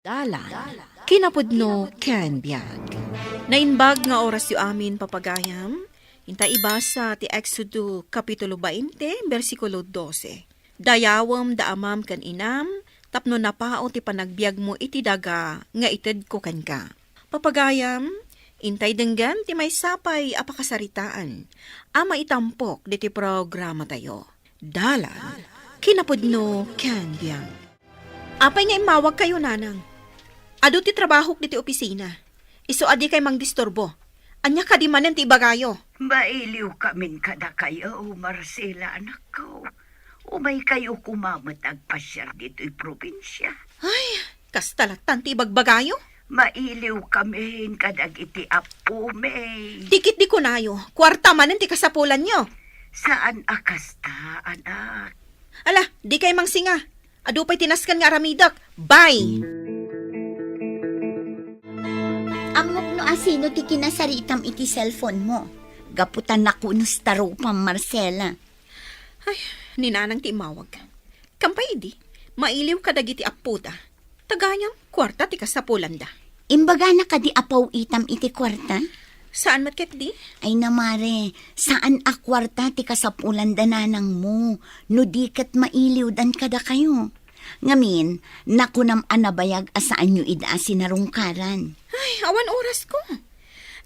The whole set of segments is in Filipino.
Dalan, kinapudno ken biag. Nainbag nga oras yu amin papagayam, inta ibasa ti Exodo Kapitulo 20, versikulo 12. Dayawam da amam kan inam, tapno napao ti panagbiag mo iti daga, nga ited ko kan ka. Papagayam, intay denggan ti may sapay apakasaritaan, ama itampok di ti programa tayo. Dalan, kinapudno ken biag. Apay nga imawag kayo, nanang. Ado ti trabaho ti opisina. Iso adi kay mang disturbo. Anya ka di manen ti ibagayo. Mailiw kamin kada kayo, Marcela, anak ko. Umay kayo kumamot agpasyar dito'y probinsya. Ay, kastalatan ti ibagbagayo. Mailiw kamin kadag iti apo, May. Dikit di ko nayo. Kwarta manen ti kasapulan nyo. Saan akasta, anak? Ala, di kay mang singa. Ado pa'y tinaskan nga aramidak. Bye! Amok no asino ti kinasaritam iti cellphone mo. Gaputan na kuno staro pang Marcela. Ay, ninanang ti imawag. Kampay di, mailiw ka dagiti aputa. Taganyam, kwarta ti kasapulan da. Imbaga na kadi apaw itam iti kwarta? Saan matket di? Ay namare, saan a kwarta ti kasapulan dananang mo? No di kat mailiw dan kada kayo. Ngamin, nakunam anabayag asaan nyo ida sinarungkaran. Ay, awan oras ko.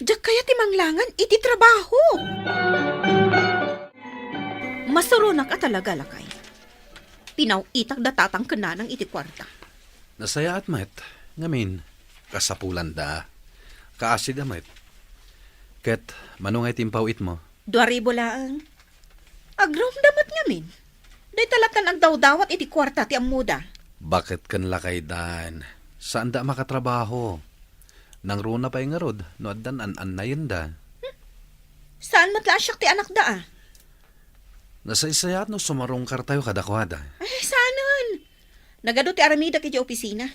Diyak kaya ti manglangan iti trabaho. Masurunak at talaga lakay. Pinaw itak datatang kananang iti kwarta. Nasaya at met, ngamin, kasapulan da, kaasid amet. Ket, manungay timpawit mo. 2,000 laang. Agrom damat ngamin. Day talatan ang daw-dawat iti kwarta ti amuda. Bakit kan lakay dan? Saan da makatrabaho? Nang runa pa nga rod, no addan an na yun da. Saan matlasyak ti anak da ah? Nasaysayat no sumarungkar tayo kadakwada. Ay, saanan? Nagado ti aramida iti opisina.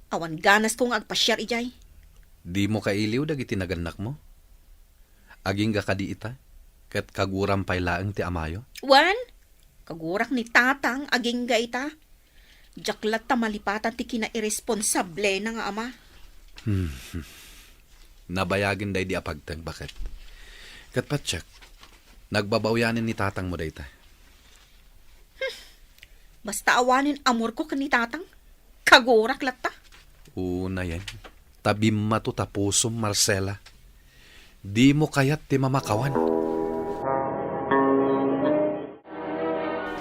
Awan ganas kong agpasyar ijay. Di mo kailiw dagiti naganak mo? Aging ga kadi ita? Ket kaguram pay laeng ti amayo? Wan, kagurak ni tatang aging ga ita. Jaklat ta malipatan ti kina-irresponsable na nga ama. Nabayagin day di apagtag, bakit? Ket patsak, nagbabawyanin ni tatang mo day ta. Basta awanin amor ko kan ni tatang. Kagurak latta. Una yan. Tabi matutapusom, Marcela. Di mo kayat ti mamakawan.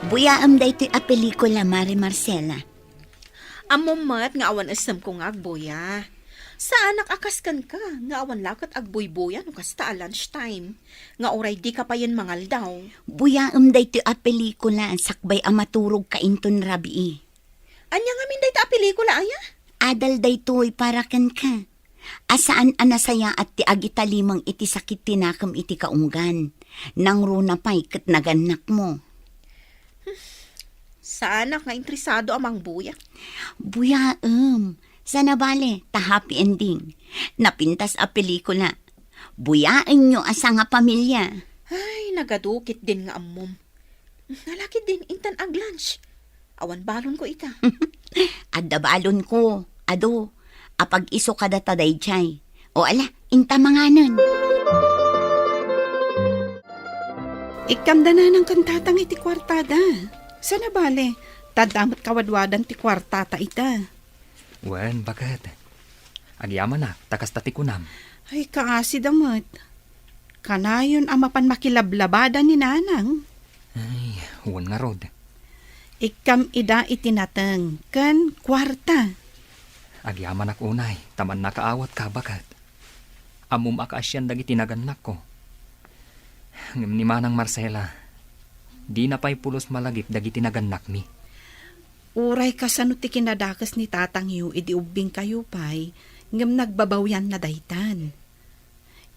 Buyaam da ito'y a pelikula, Mari Marcela. Amumat nga awan asam ko nga agboya. Sa anak akaskan ka, nga awan lakat agboy-boya no kasta a lunchtime. Nga oray di ka pa yan mangal daw. Buyaam da ito'y a pelikula, sakbay a maturog kainton rabi. Anya nga min day ta pelikula aya? Adal da ito'y para kan ka. Asaan anasaya at ti agitalimang iti sakit tinakam iti kaunggan. Nang runa pa'y kat naganak mo. Sa anak nga interesado amang buya. Buyaam. Sana bale, ta happy ending. Napintas a pelikula. Buyaan nyo asa nga pamilya. Ay, nagadukit din nga amom. Nalakit din intan ag lunch. Awan balon ko ita. Adda balon ko. Ado, apag iso kada taday chay. O ala, inta manganon. Ikamda na ng kantatang iti kwartada. Sana bale, tadamat kawadwadan ti kwartata ita. Wen, bakit? Agyaman na, takas tatikunam. Ay, kaasi damot. Kanayon ang mapan makilablabada ni nanang. Ay, huwan nga rod. Ikam ida itinatang kan kwarta. Agyaman ak unay, taman nakaawat ka, bakit? Amum akaasyan dagi tinaganak ko. Ngam ni Manang Marcela, di na pa'y pulos malagip dagi tinaganak mi. Uray ka sa ti kinadakas ni tatang yu, idi ubing kayo pa'y, ngam nagbabawyan na daytan.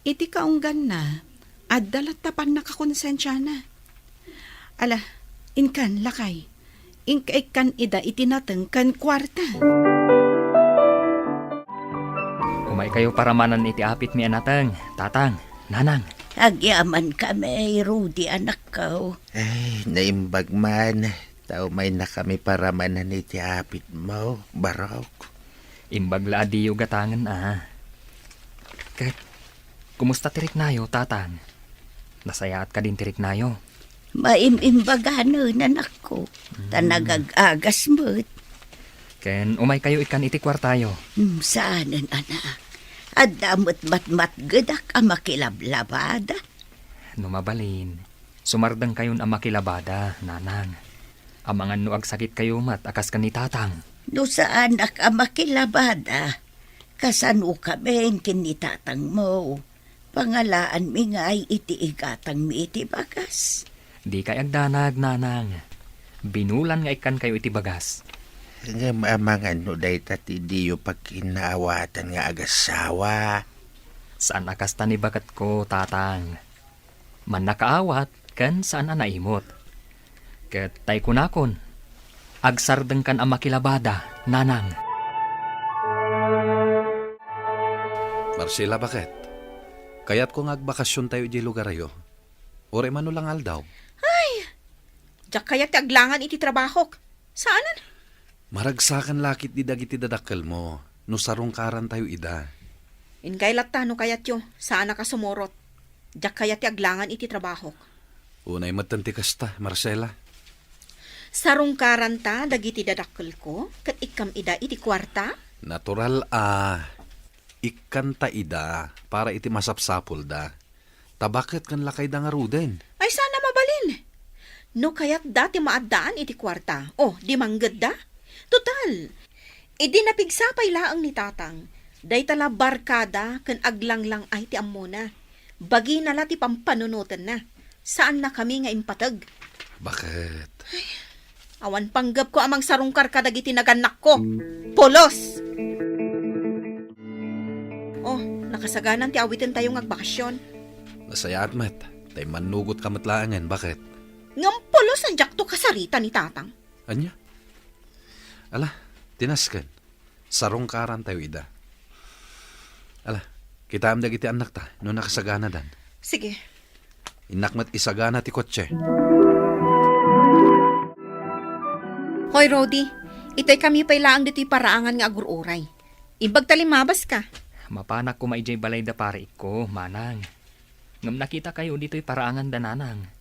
Iti kaunggan na, at dalatapan na kakonsensya na. Ala, inkan lakay, ikan ida itinatang kan kwarta. Umay kayo paramanan iti apit mi anatang, tatang, nanang. Agyaman kami, Rudy, anak ko. Ay, naimbag man. Tao may na kami para manan iti apit mo, barok. Imbagla adiyo gatangan Kat, kumusta tirik nayo, tatang? Nasayaat ka din tirik nayo. Maimimbagano nanak ko. Tanagag-agas mo't. Ken umay kayo ikan iti kwartayo. Saanan, anak? At damot matmat gadak ang makilablabada. Numabalin, sumardang kayon ang makilabada, nanang. Amangan no agsakit kayo mat akas ka ni tatang. No sa anak ang makilabada, kasano kami kinitatang mo. Pangalaan mi nga'y iti igatang mi iti bagas. Di kay agdanag, nanang. Binulan nga ikan kayo iti bagas. Nga maamangan no day tati diyo pagkinaawatan nga agasawa. Saan akas ni bakat ko, tatang? Man nakaawat, kan saan na naimot. Ket tay kunakon, agsardeng kan ang makilabada, nanang. Marcela, bakit? Kaya't kung agbakasyon tayo di lugar ayo. Ore mano lang aldaw. Diyak kaya ti aglangan iti trabaho. Saanan? Maragsakan lakit di dagiti dadakkel mo. No sarong karan tayo ida. Inkay latano kayat yo. Saan ka sumorot? Diyak kaya ti aglangan iti trabaho. Unay matanti kasta, Marcela. Sarong karanta dagiti dadakkel ko. Kat ikam ida iti kwarta. Natural ikanta ida para iti masapsapol da. Tabakit kan lakay da nga ruden. Ay sana mabalin. No kaya't dati maaddaan iti kwarta. Oh, di manggad da? Total. Idi napigsapay laang ni tatang. Day tala barkada kan aglanglang ay ti ammona. Bagi na la ti pampanunutan na. Saan na kami nga impatag? Bakit? Awan panggap ko amang sarungkar kadagiti naganak ko. Polos! Oh, nakasaganan ti awitin tayong agbakasyon. Nasayaat met. Tay manugot kamatlaangan. Bakit? Ngam polos ang jakto kasarita ni tatang. Anya? Ala, tinaskan. Sarong karan tayo ida. Ala, kita am dagiti anak ta. No nakasagana dan. Sige. Inakmat isagana ti kotse. Hoy, Rodi. Ito'y kami pa'y laang dito'y paraangan nga agururay. Ibag talimabas ka. Mapanak ko maijay balay da pare ko, manang. Ngam nakita kayo dito'y paraangan dananang.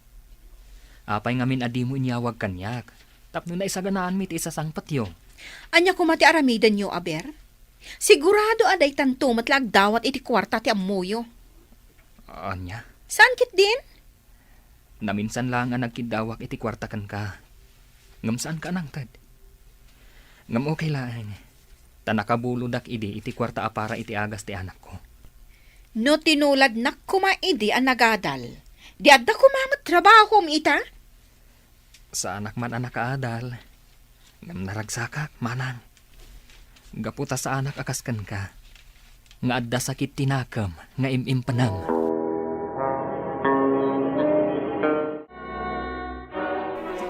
Apay ngamin adi mo inyawag kanyak. Tapno na isaganaan mit isa sang patyo. Anya kumati aramidan nyo, aber? Sigurado aday tanto matlag dawat iti kwarta ti amuyo. Anya? Saan kit din? Naminsan lang ang nagkidawak iti kwartakan ka. Ngam saan ka nang tad? Ngam okay lang. Tanakabuludak idi iti kwarta apara iti agas ti anak ko. No tinulad na kumaidi ang nagadal. Di adda kumamat trabaho mo ita? Sa anak man anak kaadal. Ngam naragsakak, manang. Gaputa sa anak akaskan ka. Nga adda sakit tinakam, nga imimpanang.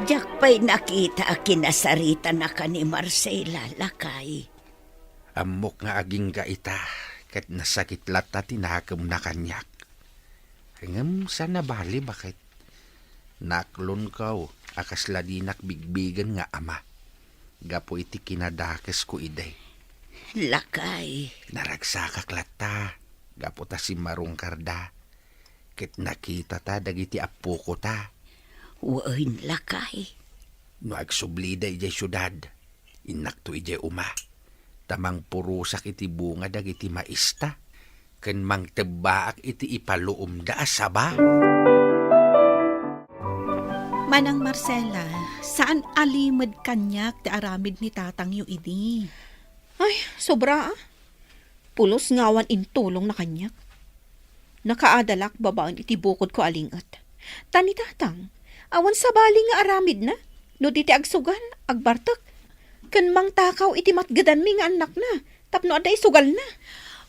Diyak pa'y nakita kinasarita na ka ni Marcela, lakay. Amok nga aging gaita. Kat nasakit lata tinakam na kanyak. Ngam sana bali bakit? Naklon kaw. Akas ladinak bigbigan nga ama. Gapo iti kinadakes ko iday. Lakay. Naragsakak lata. Gapo ta si marungkarda. Ket nakita ta dagiti apo ko ta. Wain lakay. No agsublida ijay syudad. Inakto ijay uma. Tamang purusak iti bunga dagiti maista. Ken mang tebaak iti ipaluom da asaba. Manang Marcela, saan alimad kanyak ti aramid ni tatang yu idi? Ay, sobra Pulos ngawan intulong na kanyak. Nakaadalak babaan iti bukod ko alingat. Tani tatang, awan sa bali nga aramid na. No diti agsugal, agbartak. Kan mang takaw iti matgadan mi nga anak na. Tapno aday sugal na.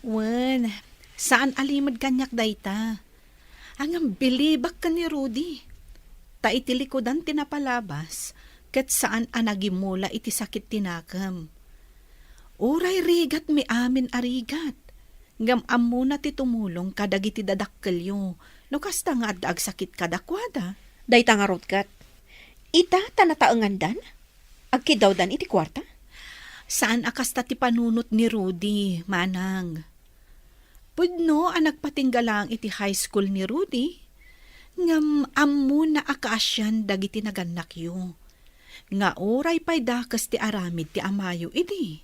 Wen, saan alimad kanyak dayta? Ang bilibak ka ni Rudy. Ta iti likodan tinapalabas, ket saan anagimula iti sakit tinakam. Uray rigat mi amin arigat. Ngam amuna ti tumulong kadagiti dadakkelyo. No kasta nga adda agsakit kadakwada. Day tangarot kat. Ita tanataengan dan? Agkidaw dan iti kwarta? Saan akasta ti panunot ni Rudy, manang? Pudno ang nagpatinggalang iti high school ni Rudy. Ngam ammo na akaasyan dagiti naganak yu. Nga oray pa'y dakas ti aramid ti amayo idi.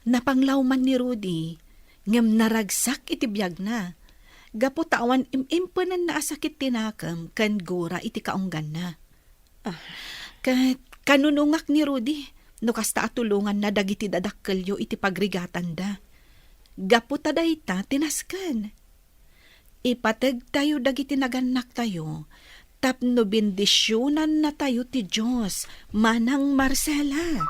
Napanglawman ni Rudy, ngam naragsak iti biyag na. Gapo tawan imimpunan na asakit tinakam kan gora iti kaunggan na. Kanunungak ni Rudy, no kasta atulungan na dagiti dadakkelyo iti pagrigatan da. Gapo taday ta tinaskan. Ipatag tayo dagiti naganak tayo, tapno bendisyonan na tayo ti Diyos, manang Marcela.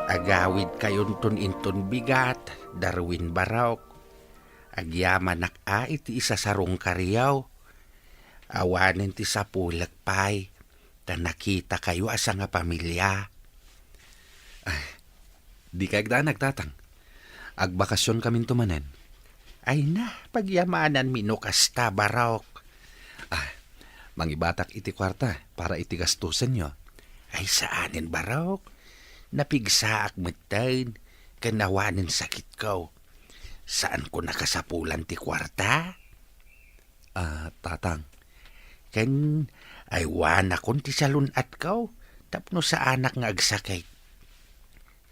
Agawid kayon inton bigat, Darwin Barok. Agyaman iti isa sarong kariyaw. Awanen ti sapulak pay, ta nakita kayo asa nga pamilya. Di kay agdaan nagtatang. Agbakasyon kamin tumanen. Ay na, pagyamanan minukasta, Barok. Mangibatak iti kwarta para iti gastusan nyo. Ay saanin, Barok? Napigsaak matain, kanawanin sakit ko. Saan ko nakasapulan ti kwarta? Tatang, Ken ay wana kon ti salunat ko, tapno sa anak nga agsakit.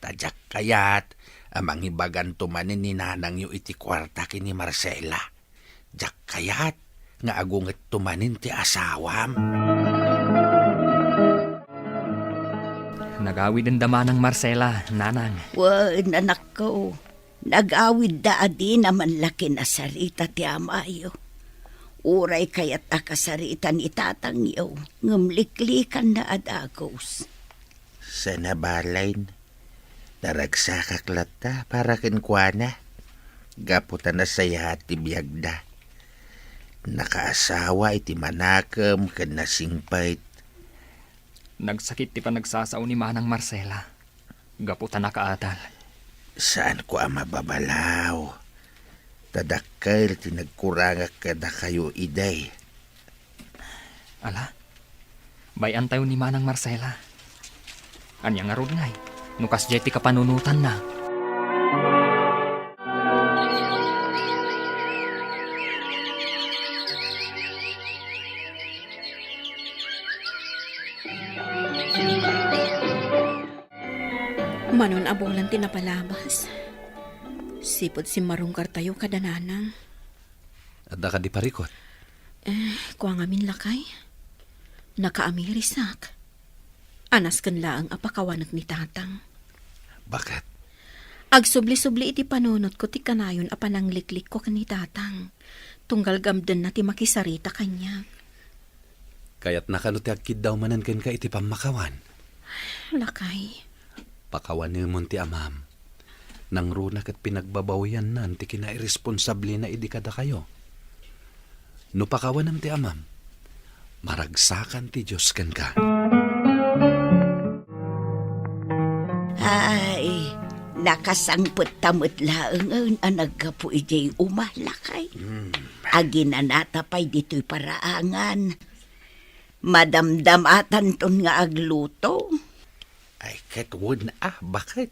Tadyak kayat, amang ibagan tumanin ni nanang yu iti kwarta kini Marcela. Jak kayat, nga agunget tumanin ti asawam. Nagawid ang dama ng Marcela, nanang. Wan, anak ko. Nag-awid da adi naman laki na sarita ti amayo. Uray kaya't akasaritan itatang iyo, ngumliklikan na adagos. Sa nabalain, naragsakaklat ta para kinkwana. Gaputan na saya ti biyagda. Nakaasawa iti manakam ken nasingpait. Nagsakit ti panagsasaw ni manang Marcela. Gaputan na kaadal. Saan ko ang mababalaw? Tadakkel tinagkurangak kada kayo iday. Ala, bayan tayo ni manang Marcela. Anya nga rod ngay, nukas jeti ka panunutan na. Manon abolan tinapalabas. Sipod si marungkar tayo kadananang. adda ka di parikot. Kuang amin lakay. Nakaamirisak. Anas kan laang apakawanak ni tatang. Bakit? Agsubli-subli iti panunot ko ti kanayon apanangliklik ko kan ni tatang. Tunggal gamden na ti makisarita kanya. Kaya't nakanuti agkid daw manan ken ka iti pamakawan. Lakay. Pakawanimon ti amam. Nang runak at pinagbabawian nan ti kinairresponsable na idi kada kayo. No pakawanam ti amam, maragsakan ti Diyos ken ka. Ay, nakasangpot tamot laeng ang naggapu ijay umalakay. Aginanata pa'y dito'y paraangan. Madamdam atan ton nga agluto. Ay ketwon bakit?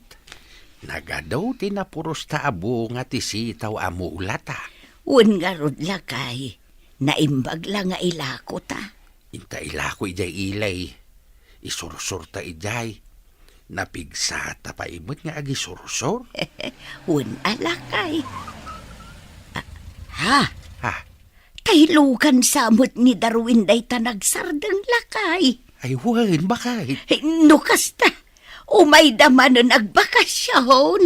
Nagadaw tinapuros ta abo nga ti sitaw amulata. Un nga rod lakay, naimbag lang nga ilako ta. Inta ilako ijay ilay. Isursur ta ijay. Napigsa ta pa imot nga agisursur. Un alakay. Ha? Ha? Taylukan samot ni Darwin day tanagsardang lakay. Ay wan, bakit? Nukas ta. Umay daman nun agbakasyon.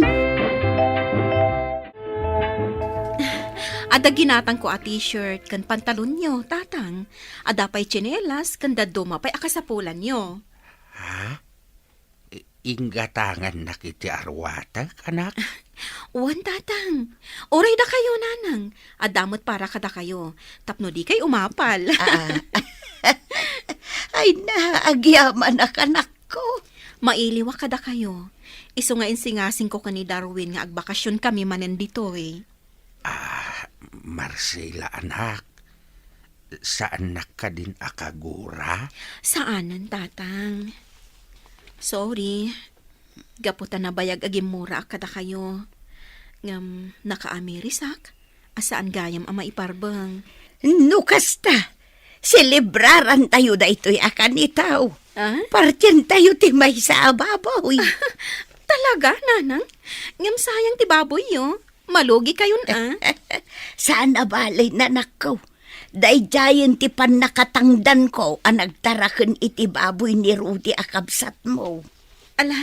Ada ginatang ko a t-shirt kan pantalon nyo, tatang. Ada pa'y tsinelas kan daduma pa'y akasapulan nyo. Ha? Inggatangan na kiti arwata, anak? Uwan, tatang. Oray da kayo, nanang. Adamot para kada kayo. Tapno di kay umapal. Ay naagyaman na kanak ko. Mailiwa kada kayo. Iso nga insingasing ko kani Darwin nga agbakasyon kami manen dito eh. Marcela, anak. Saan na ka din akagura? Saanan, tatang? Sorry. Gaputan na bayag agimura kada kayo. Ngam nakaamirisak. Asaan gayam ama iparbang. No kasta, selebraran tayo da ito'y akan itaw. Ah? Partyan tayo timay sa ababoy. Talaga, nanang? Ngam sayang ti baboy yo. Malugi kayon Saan abalay na nakaw? Dayjayan ti pan nakatangdan ko ang nagtarakan iti baboy ni Rudy akabsat mo. Ala,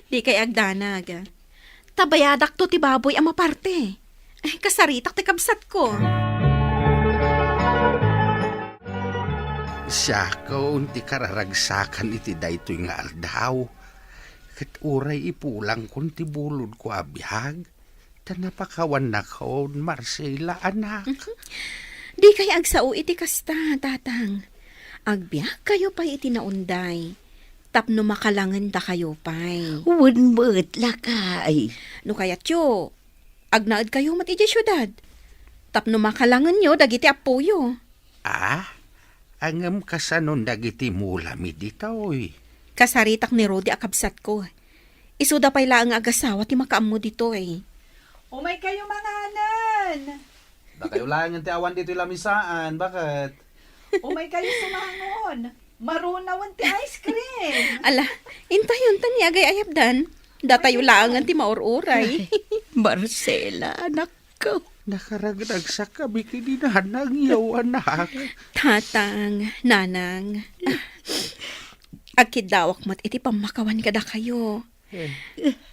di kay agdanag. Tabayadak to ti baboy ang maparte. Ay, kasaritak ti kabsat ko. Siya ko unti kararagsakan iti daytoy nga aldaw. Kat uray ipulang kun ti bulod ko abihag. Tanapakawan na ko, Marcela, anak. Di kay agsao iti kasta, tatang. Agbiyak kayo pa iti naunday. Tapno makalangan da kayo pa'y. Unmut lakay. No kayat yo, agnaad kayo mat iti syudad. Tapno makalangan nyo, dagiti apuyo. Angam kasanon dagiti mulami ditoy. Kasaritak ni Rodi akabsat ko. Isuda pa'y laang agasawa ti makaam mo dito eh. Umay kayo manganan! Da kayo lang yung tiawan dito lamisaan. Bakit? Umay kayo sumangon! Marunawan ti ice cream! Ala, intayon tani agay ayabdan. Datayo laangan ti maururay. Marcela, anak ko. Nakaragdag sa kami kininanang yaw, anak. Tatang, nanang. Agkidawak mat iti pamakawan kada kayo.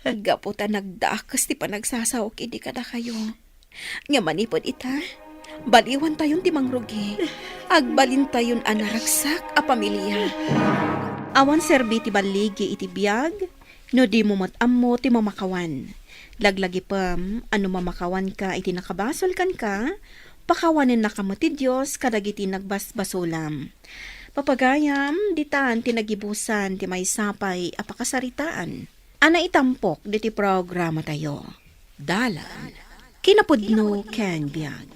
Gaputa nagdakas ti panagsasawak idi kada kayo. Nga manipod ita, baliwan tayon ti mangrugi. Agbalin tayon anaragsak a pamilya. Awan serbi ti baligi iti biyag, no di mo matammo ti mamakawan. Laglagi pam, ano mamakawan ka iti nakabasol kan ka, pakawanin na kamo ti Diyos kadagiti nagbasbasulam. Papagayam, ditan tinagibusan ti may sapay apakasaritaan. Ana itampok diti programa tayo. Dalan. Kinapudno ken biag.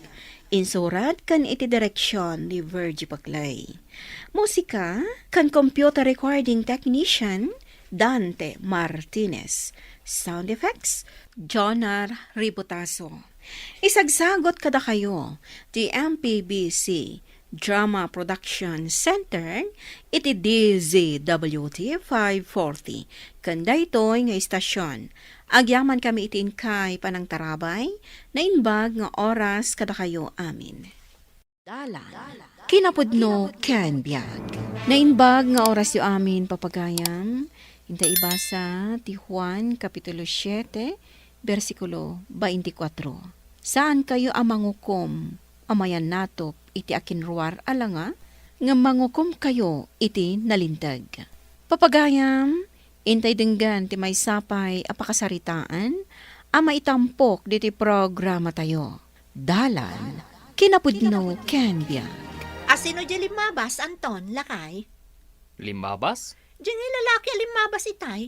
Insurat kan iti direksyon ni Virgie Paclay. Musika kan computer recording technician Dante Martinez. Sound effects Jonar Ributaso. Isagsagot kada kayo ti MPBC Drama Production Center iti DZWT 540 kanda ito'y nga istasyon. Agyaman kami itin kay panang tarabay na inbag nga oras kada kayo amin. Dalan. Kinapudno ken biag. Na inbag nga oras yu amin papagayam. Hinta ibasa ti Juan Kapitulo 7 versikulo 24. Saan kayo amangukom amayan natop iti akinruar alanga, nga mangukom kayo iti nalintag. Papagayam, intay denggan ti may sapay apakasaritaan, ama itampok diti programa tayo. Dalan, kinapudno ken biag. Asino di limabas, Anton, lakay? Limabas? Diyan nga lalaki limabas itay.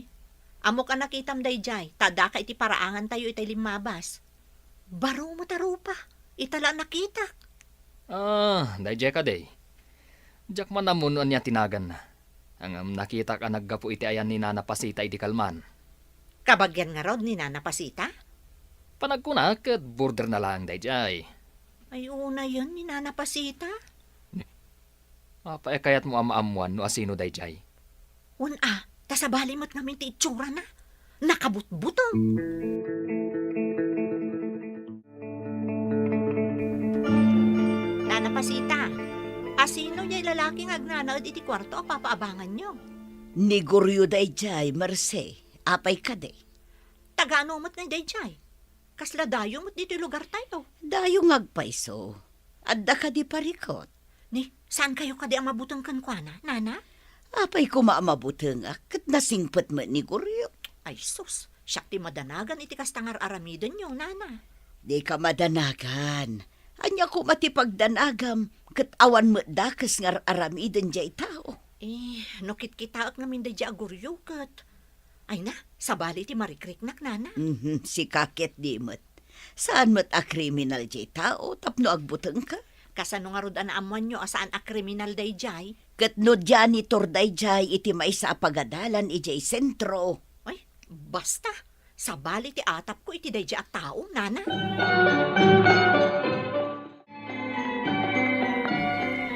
Amo ka nakitam dayjay, tada ka iti paraangan tayo itay limabas. Baro mo tarupa, itala nakita. Dayjay ka day. Diyak man namunuan niya tinagan na. Ang nakita ka naggapu iti ayan ni Nana Pasita iti kalman. Kabagyan nga rod ni Nana Pasita? Panagkunak at border na lang dayjay. Ay una yun ni Nana Pasita. Paekayat mo amaamuan no asino dayjay. Una, tasabali mo't namin ti itsura na. Nakabutbutong. Nana Pasita, asino niya lalaking agnanaod iti kwarto o papaabangan nyo? Ni Guryo dayjay, Marce. Apay ka day. Tagano mo't nga dayjay. Kasla dayo mo't dito lugar tayo. Dayo ngagpaiso. Adda ka di parikot. Ni, saan kayo kadi ang mabutong kankwana, Nana? Apay ko maamabutang kat nasingpet mo ni Guryo. Ay sus, siyak ti madanagan iti kastangar aramidon yung Nana. Di ka madanagan. Anya ko matipagdanagam kat awan mo dakas ngar aramiden jay tao. Nukit kita at ngamin da di aguryukat. Ay na, sabali ti marikriknak, Nana. Si kakit di mo't. Saan mo't a kriminal jay tao tapno agbutang ka? Kasano nga rod anaamuan nyo asaan a kriminal dayjay? Kat no janitor dayjay iti may sa pagadalan ijay sentro. Ay, basta. Sa bali ti atap ko iti dayjay at tao, nana.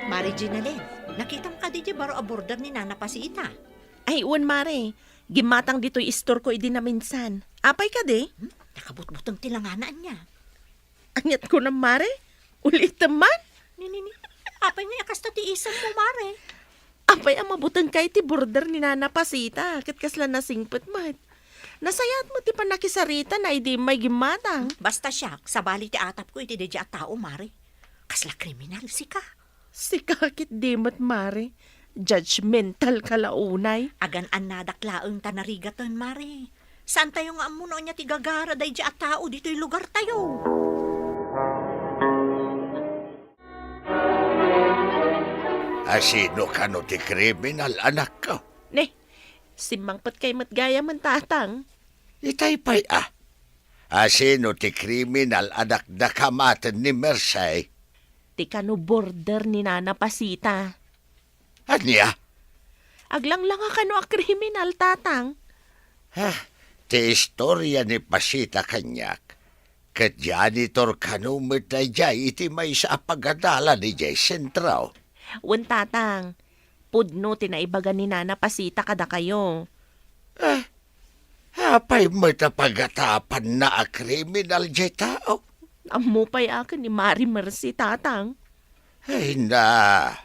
Mari Ginalyn, nakita mo ka di baro a border ni Nana Pasita. Ay, uwan mare. Gimatang dito'y istor ko idi na minsan. Apay ka de? Nakabutbutang tilanganaan niya. Anyat ko na mare. Ulit naman. Nini, apay nga yakas ti isang mo, mare. Apay ang mabutang kay ti border ni Nana Pasita. Kat kasla na singpet mat. Nasayat mo ti panakisarita na idi may gimatang. Basta siya, sa bali ti atap ko iti dayjay at tao, mare. Kasla kriminal si ka. Si kakit dimot mare. Judgmental kalaunay. Agan an nadaklaeng tanarigaton, mare. Saan tayo nga amuno niya ti gagara dayjay at tao dito'y lugar tayo? Asino ka no ti kriminal, anak ko? Ne, simangpat kay matgaya man tatang. Itay pa'y Asino ti kriminal anak da kamatan ni Mersay? Ti kano border ni Nana Pasita. Anya? Aglang lang kano a kriminal tatang. Ti istorya ni Pasita kanyak. Kat janitor kanumit na jay iti may sa pagadala ni jay sentraw. Wan tatang, pudno tinaibagan ni Nana Pasita kada kayo. Apay matapagatapan na a kriminal jay tao. Amupay akin ni Mari Mercy tatang. Ay na,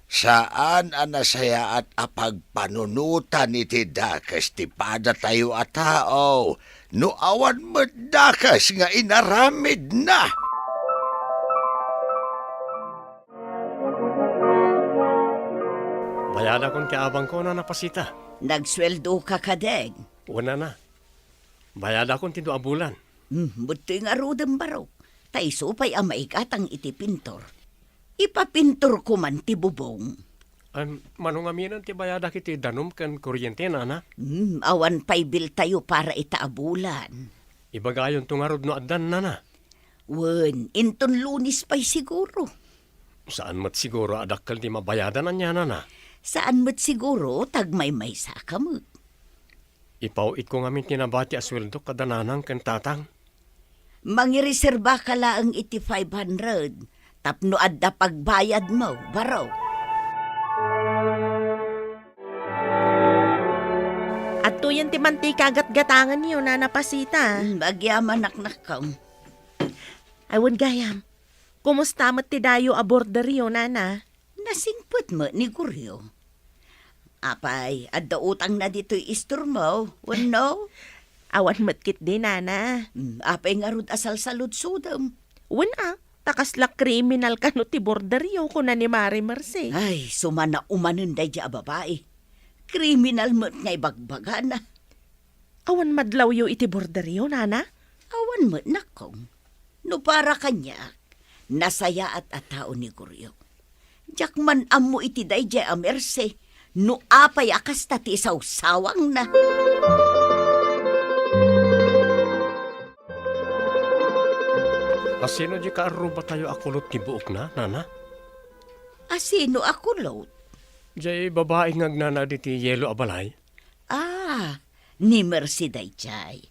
saan anasaya at apagpanunutan iti dakas ti pada tayo a tao, no awan mo dakas nga inaramid na. Bayada kon ti abang ko na napasita. Nagsweldo ka kadeg. Una na. Bayada kon ti 2 bulan. Buti nga rodang baro. Taiso pa'y amaigatang iti pintor. Ipapintor ko man ti bubong. Manungaminan ti bayada kiti danom kan kuryente na na. Awan pa'y bil tayo para itaabulan. Ibagayon tungarod no addan na na. Wen, inton Lunis pa'y siguro. Saan mat siguro adakkel ti mabayadan na niya na na. Saan mo't siguro tagmay-may sa kamot. Ipauit ko ngamin tinabati asweldo kadananang kan tatang. Mangireserba ka laang iti 500. Tapno adda pagbayad mo, baraw. At tuyan ti mantika gat-gatangan niyo, Nana Pasita. Bagyaman naknakaw. Ay, wan gayam. Kumusta mat ti dayo a border yo, Nana? Nasingput mo ni Guryo. Apay, adda utang na dito'y istor mo. Wano? Awan matkit di, Nana. Apay nga rod asal salud sudam. Wan takasla kriminal ka no ti border yo ko na ni Mari Mercy. Ay, sumana umanon day a babae. Kriminal mo nga ibagbaga na. Awan madlaw yo iti border yo, Nana? Awan mo nakong. No para kanya, nasaya at atao ni Guryo. Diyak man amo iti day a merse. No apay akas tati sawang na. Asino di kaaruba tayo akulot ti buok na, nana? Asino ako lot? Jay babae ngagnana di ti yelo abalay. Ni Mercy dayjay.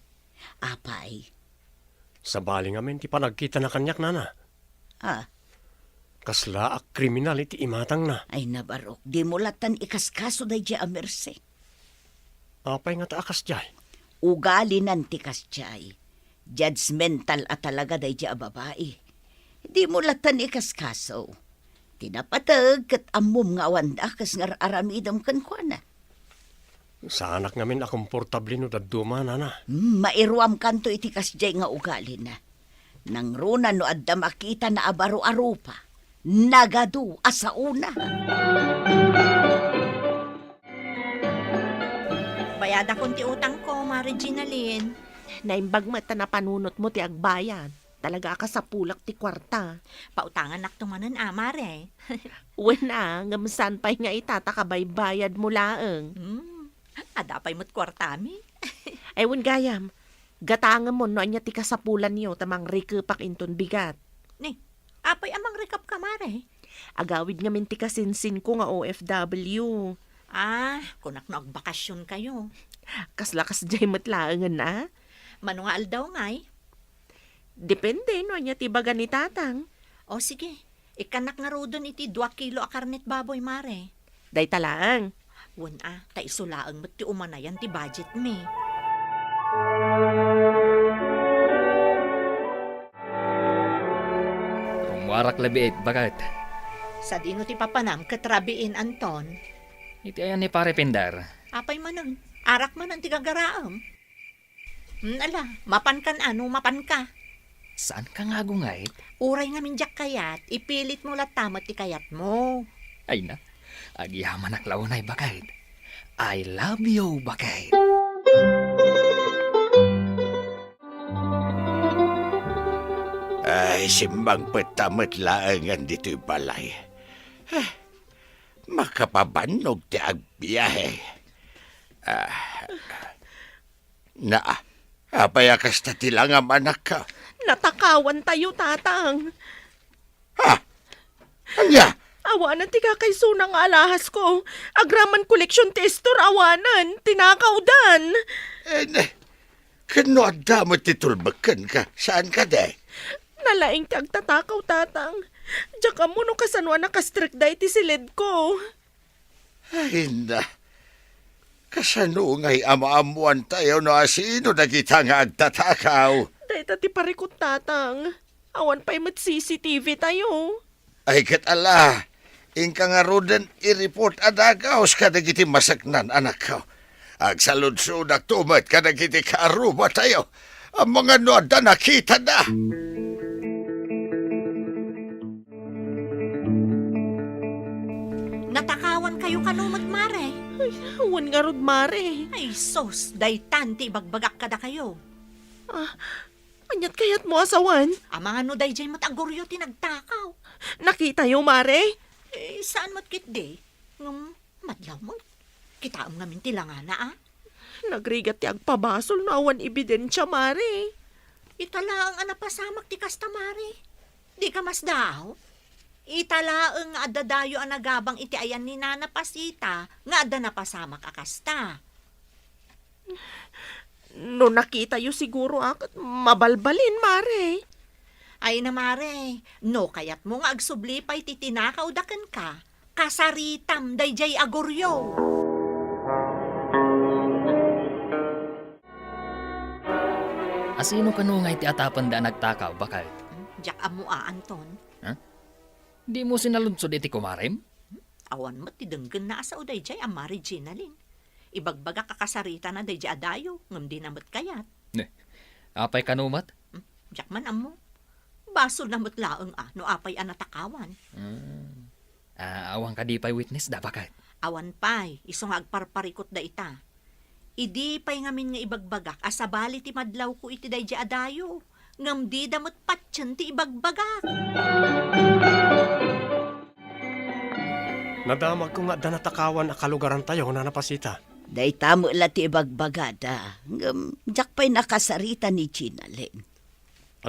Apay. Sa bali ngamin ti panagkita na kanyak, nana. Kasla ak kriminal iti imatang na. Ay nabarok, di mo latan ikaskaso dayjay a merse. Apay nga taakas jay. Ugali nanti kasjay. Judgmental at talaga dayjay a babae. Di mo latan ikaskaso. Tinapatag kat amom nga wanda kas nga aramidam kan kwa na. Sa anak ngamin akomportable no daduma, nana. Mairuam kanto iti kasjay nga ugali na. Nang runa no adda makita na abaro-aro pa. Nagadu asa una. Bayada kon ti utang ko, Mari Ginalyn. Naimbag mata na panunot mo ti agbayan. Talaga ka sa pulak ti kwarta. Pautangan naktumanan, Mare. Wana, ngamsan pa'y nga itatakabay bayad mo laeng. Adapay mo't kwartami. Ay, wan gayam. Gatangan mo no anya ti kasapulan niyo tamang rikupak inton bigat. Ni, Apay amang rekap ka, Mare. Agawid nga minti kasinsin ko nga OFW. Kunak na bakasyon kayo. Kaslakas jay matlaangan na. Mano nga aldaw ngay? Depende no niya tibaga ni tatang. O sige, ikanak nga rodon iti 2 kilo a karnet baboy, Mare. Day talang. Ta isulaang mat ti umanayan ti budget me. Rumwarak labi bagat. Sa dino ti papanam katrabiin Anton. Iti ayan ni pare Pindar. Apay manan, arak manan ti gagaraam. Ala, mapan ka. Saan ka nga gungayt? Uray nga minjak kayat, ipilit mo latamat ti kayat mo. Ay na, agyaman aklaunay bagay. I love you bagay. Ay, simbang petamet laangan dito'y balay. Makapabanog ti agbiyahe. Apayakas na tilangam anak ka. Natakawan tayo, tatang. Anya? Awanan ti kakay sunang alahas ko. Agraman koleksyon testor awanan. Tinakaw dan. Kano adamo titulbakan ka? Saan ka de? Nalaing ti agtatakaw, tatang. Diyak ka mo no kasanwa nakastrik da iti silid ko. Ay na. Kasano nga'y ama-amuan tayo no asino na kita nga agtatakaw? Dahita ti parikot, tatang. Awan pa'y mat CCTV tayo. Ay katala. Ingka nga roden i-report adagaos ka na kiti masaknan anak ko. Agsalud-sudak tumat ka na kiti karuba tayo. Ang mga noda nakita na. Natakawan kayo kanumot, Mare. Awan nga rod, Mare. Ay sos, daytan ti bagbagak kada kayo. Anyat kayat mo asawan? Ang mga no dayjay matagoryo ti nagtakaw. Nakita yo, Mare? Saan mo't kit de? Madlaw mo. Kita ang ngamin tilangana, Nagrigat ti agpabasol na awan ebidensya, Mare. Itala ang anapasamak ti kasta, Mare. Di ka mas daw. Itala ang adadayo ang nagabang iti ayan ni Nana Pasita nga ada napasamak akasta. No nakita yo siguro akat mabalbalin, Mare. Ay na, Mare, no kayat mo nga agsublipay ti tinakaudakan ka. Kasaritam dayjay agoryo. Asino ka no nga iti atapan da nagtakaw bakay? Diyak amo Anton. Di mo sinalunsod iti kumarem? Awan mo ti denggen na asa uday jay ang Ginalin. Ibagbaga kakasarita na dayjay adayo, ngam di namat kayat. Apay kanumat? Diyak man amo. Basol na mutlaang no apay anatakawan. Awang ka di pa'y witness da bakay? Awan pa'y, isong agparparikot da ita. Idi pa'y ngamin nga ibagbagak, asabali ti madlaw ko iti dayjay adayo. Ngam di damot patyan ti ibagbagak. Nadamag ko nga danatakawan a kalugaran tayo na napasita. Day tamo la ti ibagbagada. Diyak pa'y nakasarita ni Ginalin.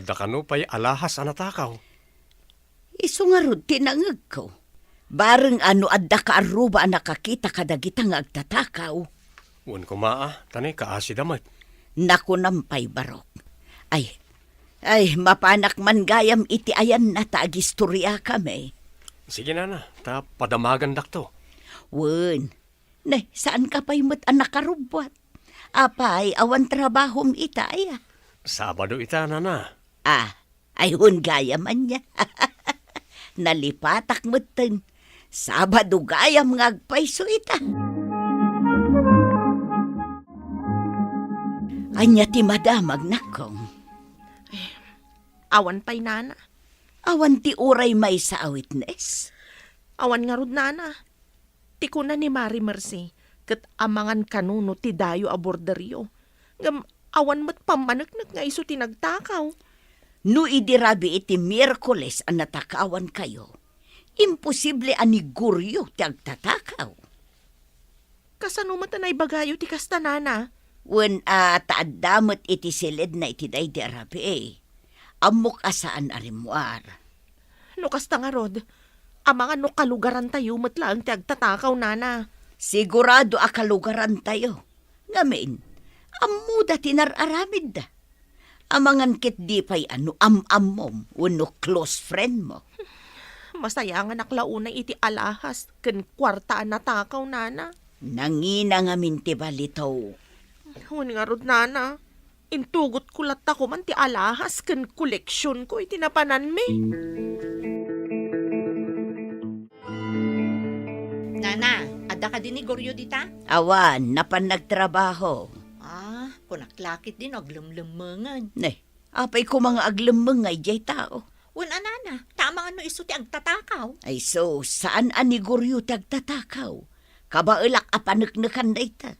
Adda kano pa'y alahas anatakaw. Iso nga rod tinangag ko. Bareng ano adda ka aruba nakakita kadagita nga agtatakaw. Wan ko tanay kaasi damat. Naku nampay barok. Ay, mapanak man gayam iti ayan na taagistorya kami. Sige na, ta padamagan dakto. Wen, saan ka pa'y mat anak karubwat? Apay, awan trabahom ita ay. Sabado ita na. Ay hun gayam anya. Nalipatak matan. Sabado gayam ngagpayso ita. Anya ti madamag nakong. Awan pa'y, Nana. Awan ti uray may sa witness. Awan nga rod, Nana. Ti ko na ni Mari Mercy, kat amangan kanuno ti dayo a borderyo. Ngam awan mat pamanaknak nga iso tinagtakaw. No idirabi iti Miyerkules ang natakawan kayo, imposible aniguryo ti agtatakaw. Kasano matanay bagayo ti kasta, Nana? Wen taadamot iti silid na iti day dirabi Amok asaan arimwar. No kasta nga rod, ang mga no kalugaran tayo matlaang ti agtatakaw nana. Sigurado akalugaran tayo. Ngamin, amuda tinararamid da. Amangan kit di pa'y ano am-am mo, no close friend mo. Masaya nga naklauna iti alahas ken kwartaan na takaw nana. Nangina nga minti balitaw. Hun nga rod nana, intugot kulat ako man ti alahas ken koleksyon ko iti napanan mi. Nana, ada ka din ni Goryo dita? Awan, napan nagtrabaho. Kunaklakit din og lumlumangan. Ne, apay ko mga aglamang ngay jay tao. Una nana, tama nga no iso ti agtatakaw. Ay so, saan aniguryo tagtatakaw? Kabailak apanaknakan da ita.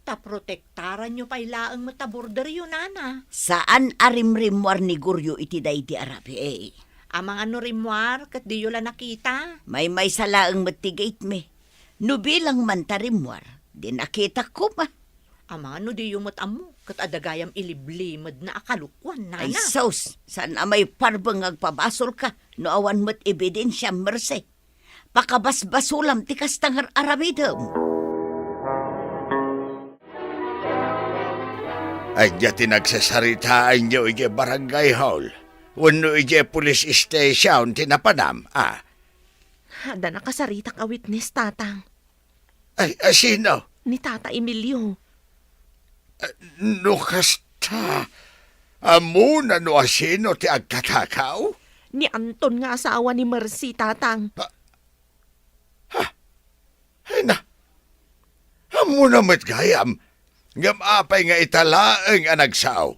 Ta protektaran nyo pa ilaang mataborderyo nana. Saan arimrimwar ni Guryo iti day di arabi eh? Amang ano rimwar, kat di yun lang nakita. May salaang matigate me. No bilang man tarimwar, di nakita ko ma. Amang ano di yung matamo, kat adagayam iliblimad na akalukwan nana. Ay sos, saan amay parbang agpabasol ka, no awan mo't ebidensya merse. Pakabasbasulam tikas tangar aramidam. Ay diya tinagsasaritaan niyo ije barangay hall. Wano ije police station tinapanam, Ada nakasaritak a witness tatang. Ay, sino? Ni Tata Emilio. No kasta. Amo na no asino ti agtatakaw? Ni Anton nga asawa ni Mercy tatang. Ay na. Amo na matgayam. Ngam apay nga italaang anagsaw.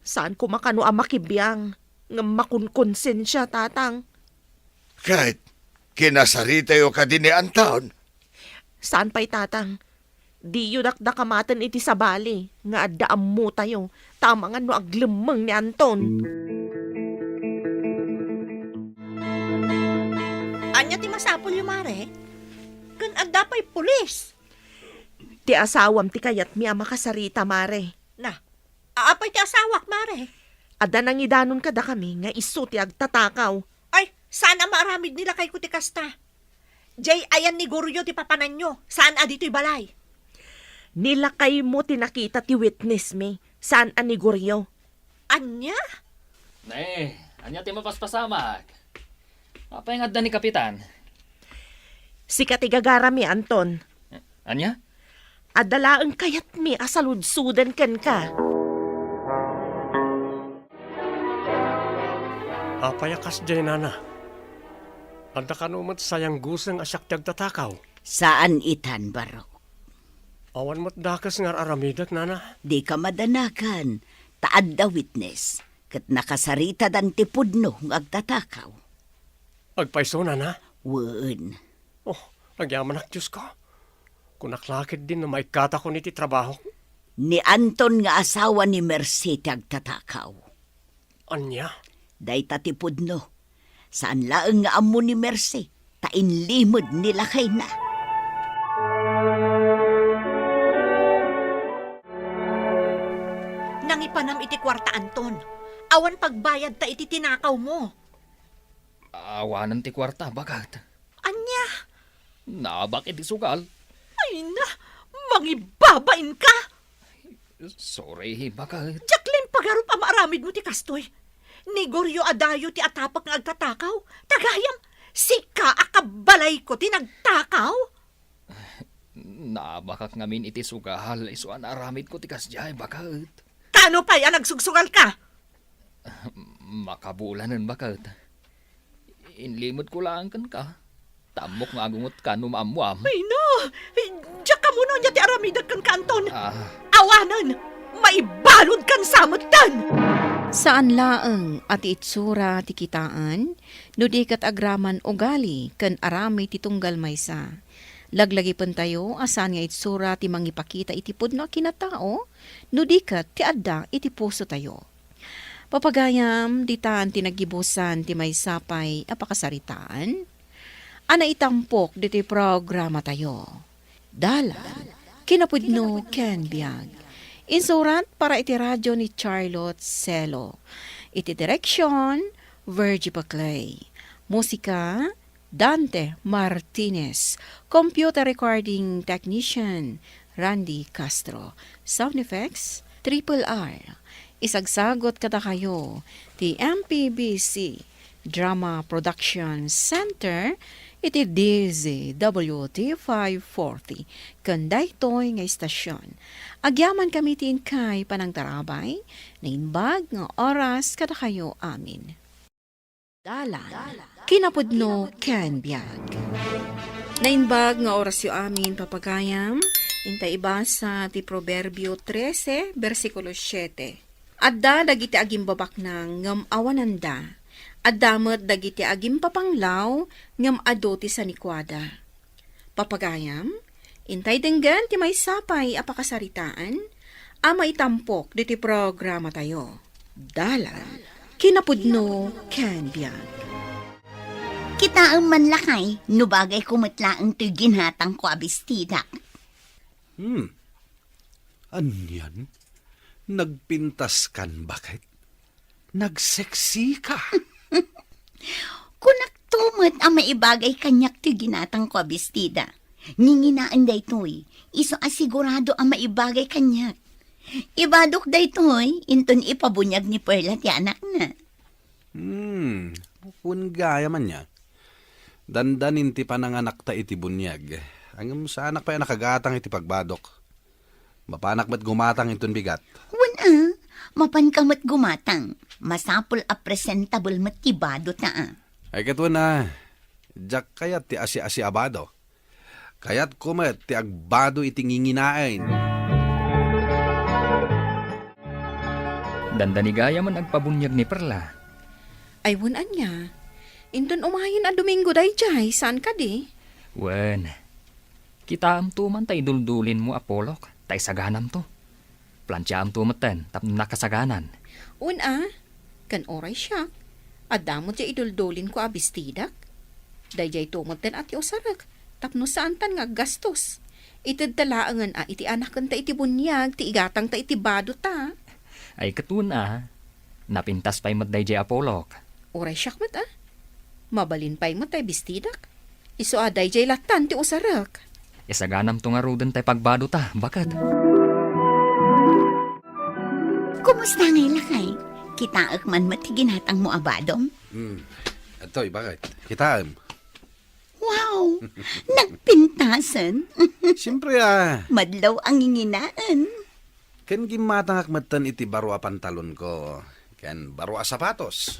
Saan ko makano ang makibiyang? Nga makunkonsensya tatang. Kahit kinasarita yo ka din ni Anton. Saan pa'y tatang? Di yun dakdakamaten iti sabali. Nga addaam mo tayo. Tama nga no aglemang ni Anton. Anya ti masapol yung mare? Kan adda pa'y pulis. Ti asawam ti kayat mi ang makasarita mare. Na, aapay ti asawak mare. Ada nang idanon kada kami nga iso ti agtatakaw. Ay, sana maaramid nila kay kuti kasta. Jay, ayan ni Goryo ti papanan nyo. Saan adito'y balay? Nilakay mo tinakita ti witness mi. Saan ani Goryo? Anya? Anya ti mapaspasamak. Apay nga da ni Kapitan. Si katigagara mi Anton. Anya? Adalaang kayat mi asaludsudan ken ka. Apayakas jay nana. Anda ka numat sayang gusang asyak ti agtatakaw. Saan itan barok? Awan mo't dakas ngar aramidak nana. Di ka madanakan. Taad da witness. Kat nakasarita dan ti pudno ng agtatakaw. Agpaiso nana. Wen. Oh, nagyaman ak Diyos ko. Kunaklakit din na maikata ko niti trabaho. Ni Anton nga asawa ni Mercy ti agtatakaw. Anya? Day tatipod no. Saan laeng nga amo ni Mercy, tainlimod nila kay na. Nangipanam iti kwarta Anton. Awan pagbayad ta iti tinakaw mo. Awanan ti kwarta, bakat. Anya? Nabak iti sugal. Ay na, mangibabain ka. Sorry, bakat. Jacqueline, pagarup ang maaramid mo ti kastoy. Ni Goryo adayo ti atapak nga agtatakaw. Tagayam, sika akabalay ko ti nagtakaw. Nabakak ngamin iti sugal. Isuan aramid ko ti kasjay, bakat. Kano pa yan nagsusugal ka? Makabulanan, bakat. Inlimod ko lang kan ka. Tamok nga agungot ka numamuam. Ay no, diyak ka muna niya ti aramidag kan kanton. Ah, Awanan, maibalod kan samutan. Saan laeng at itsura ti kitaan, no di kat agraman ugali, ken arami ti tunggal maysa. Laglagi pen tayo, asan nga itsura ti mangipakita iti pudno kinatao, no di kat ti adda iti puso tayo. Papagayam, ditaan ti nagibusan ti maysapay apakasaritaan, ana itampok diti programa tayo. Dalan, kinapudno ken biag. Insurat para iti radyo ni Charlotte Celo. Iti direksyon, Virgie Baclay. Musika, Dante Martinez. Computer recording technician, Randy Castro. Sound effects, Triple R. Isagsagot kada kayo, ti MPBC Drama Production Center, iti DZWT 540. Kanday toy nga istasyon. Agyaman kami tin kay panangtarabay, na inbag nga oras kada kayo amin. Dalan, kinapudno ken biag. Nainbag nga oras yu amin papagayam, intay ibasa ti Proverbio 13, versikulo 7. Adda dagiti agim babak ng ngam awananda, addamet dagiti agim papanglaw ngam ado ti sanikwada. Papagayam, intay denggan ti may sapay apakasaritaan, ama itampok diti programa tayo. Dalan, kinapudno ken biag. Kita ang manlakay, nubagay kumatlaang to'y ginhatang ko abistida. Anyan? Nagpintas kan bakit? Nagseksi ka. Kunak tumot ang maibagay kanyak to'y ginatang ko abistida. Ninginaan day to'y, iso asigurado ang maibagay kanyak. Ibadok day to'y, inton ipabunyag ni Perla ti anak na. Kung gaya man niya. Dandanin ti pananganak ta iti bunyag. Ang sa anak pa yan nakagatang iti pagbadok. Mapanak mat gumatang iton bigat. Wala, mapan ka mat gumatang. Masapul a presentable mat tibado ta. Ay katwa na, jak kayat ti asi-asi abado. Kayat kumat ti agbado iti nginginain. Dandanigaya man agpabunyag ni Perla. Ay wunan niya, inton umahin a Domingo day jay, saan ka di? Wen, kita am tuman tay duldulin mo Apolok, tay saganam to. Plansya am tumatan, tap nakasaganan. Una, kan oray siya, adamot siya iduldulin ko abistidak. Dayjay tumatan at yosarak, tapno saan tan nga gastos. Itid talaangan iti anak kan ta iti bunyag, ti igatang ta iti bado ta. Ay katuna, napintas pa'y matday jay Apolok. Oray siya mat mabalin pa'y mo tay bistidak. Iso aday jay latan ti usarak. Isaganam to nga roden tay pagbado ta, bakat? Kumusta ngay lakay? Kita man mat ginatang mo abadom? Atoy, bakit? Kitaan. Wow, nagpintasan. Siyempre Madlaw ang inginaan. ken gimatang akmatan iti baro a pantalon ko. Ken baro a sapatos.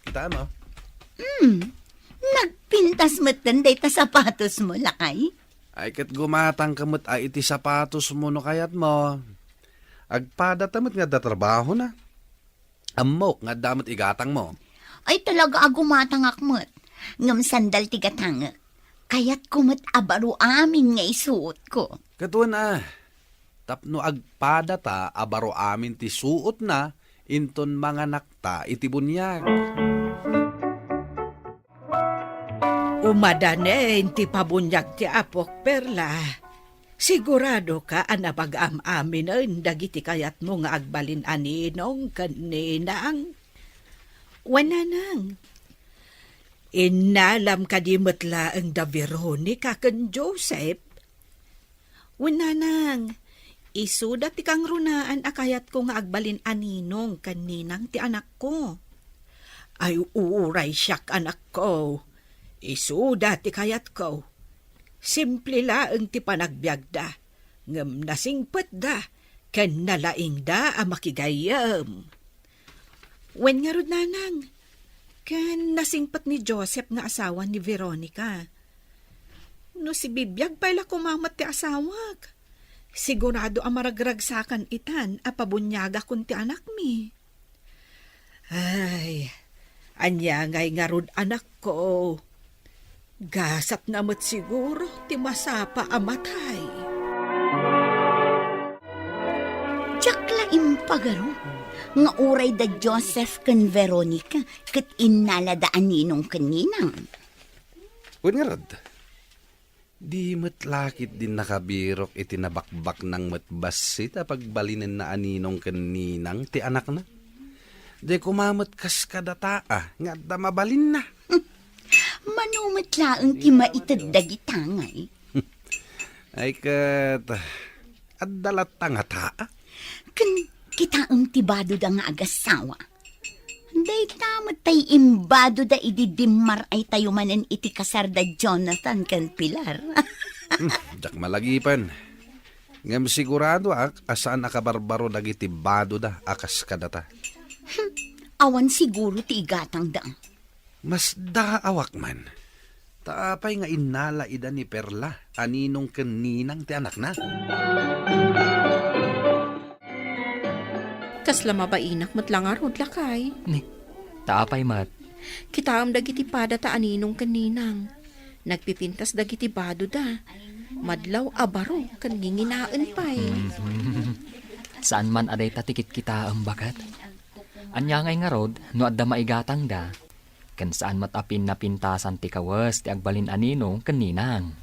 Kitaan mo? Nagpintas mat tanday ta sapatos mo lakay. Ay ket gumatang kamot ay iti sapatos mo no kayat mo. Agpada tamot nga da trabaho na. Amok nga damot igatang mo. Ay talaga agumatang akmot. Ngam sandal tigatang. Kayat kumot abaro amin nga isuot ko. Katuan tapno agpada ta abaro amin ti suot na inton mga nakta iti bunyag. Umadanen ti pabunyag ti Apok Perla. Sigurado ka anapag-am-amin dagiti kayat mo nga agbalin aninong kaninang. Wananang. Inalam ka di matla ang da Veronica kan Joseph. Wananang. Isuda ti kang runaan akayat ko nga agbalin aninong kaninang ti anak ko. Ay uuray siyak anak ko. Isuda ti kayat ko. Simple laeng ti panagbiagda. Ngem nasingpet da. Ken nalaing da a makigayam. Wen nga rod nanang. Ken nasingpet ni Joseph nga asawa ni Veronica. No si bibiyag pala kumamat ti asawag. Sigurado ang maragragsakan itan a pabunyaga kun ti anak mi. Ay, anya ngay nga rod anak ko. Gasat namat siguro ti masapa amatay. Tsak laim pagaro. Nga uray da Joseph kan Veronica kat inaladaan ninong kaninang. Kung nga rod, di matlakit din nakabirok iti nabakbak ng matbasit a pagbalinin na aninong kaninang ti anak na. Di kumamot kas kadata nga da mabalin na. Manumat laang ti maitad dagitangay. Ay kat, at dalat nga ta. Kan kita ang tibado da nga agasawa. Day tamat tay imbado da ididimar ay tayo manen iti kasar da Jonathan kan Pilar. Jak malagipan. Ngam sigurado asaan akabarbaro dagiti bado da akas kadata. Awan siguro ti igatang da. Mas daawak man. Taapay nga inala ida ni Perla, aninong kaninang ti anak na. Kasla mabainak matlang arod lakay. Ni, taapay mat. Kitaam dagiti pada ta aninong kaninang. Nagpipintas dagiti bado da. Madlaw abaro kan nginginaan pay. Saan man aday tatikit kita ang bakat? Anya ngay nga rod, no adda maigatang da. Kan saan matapin na pintasan ti kawas ti agbalin anino kaninang.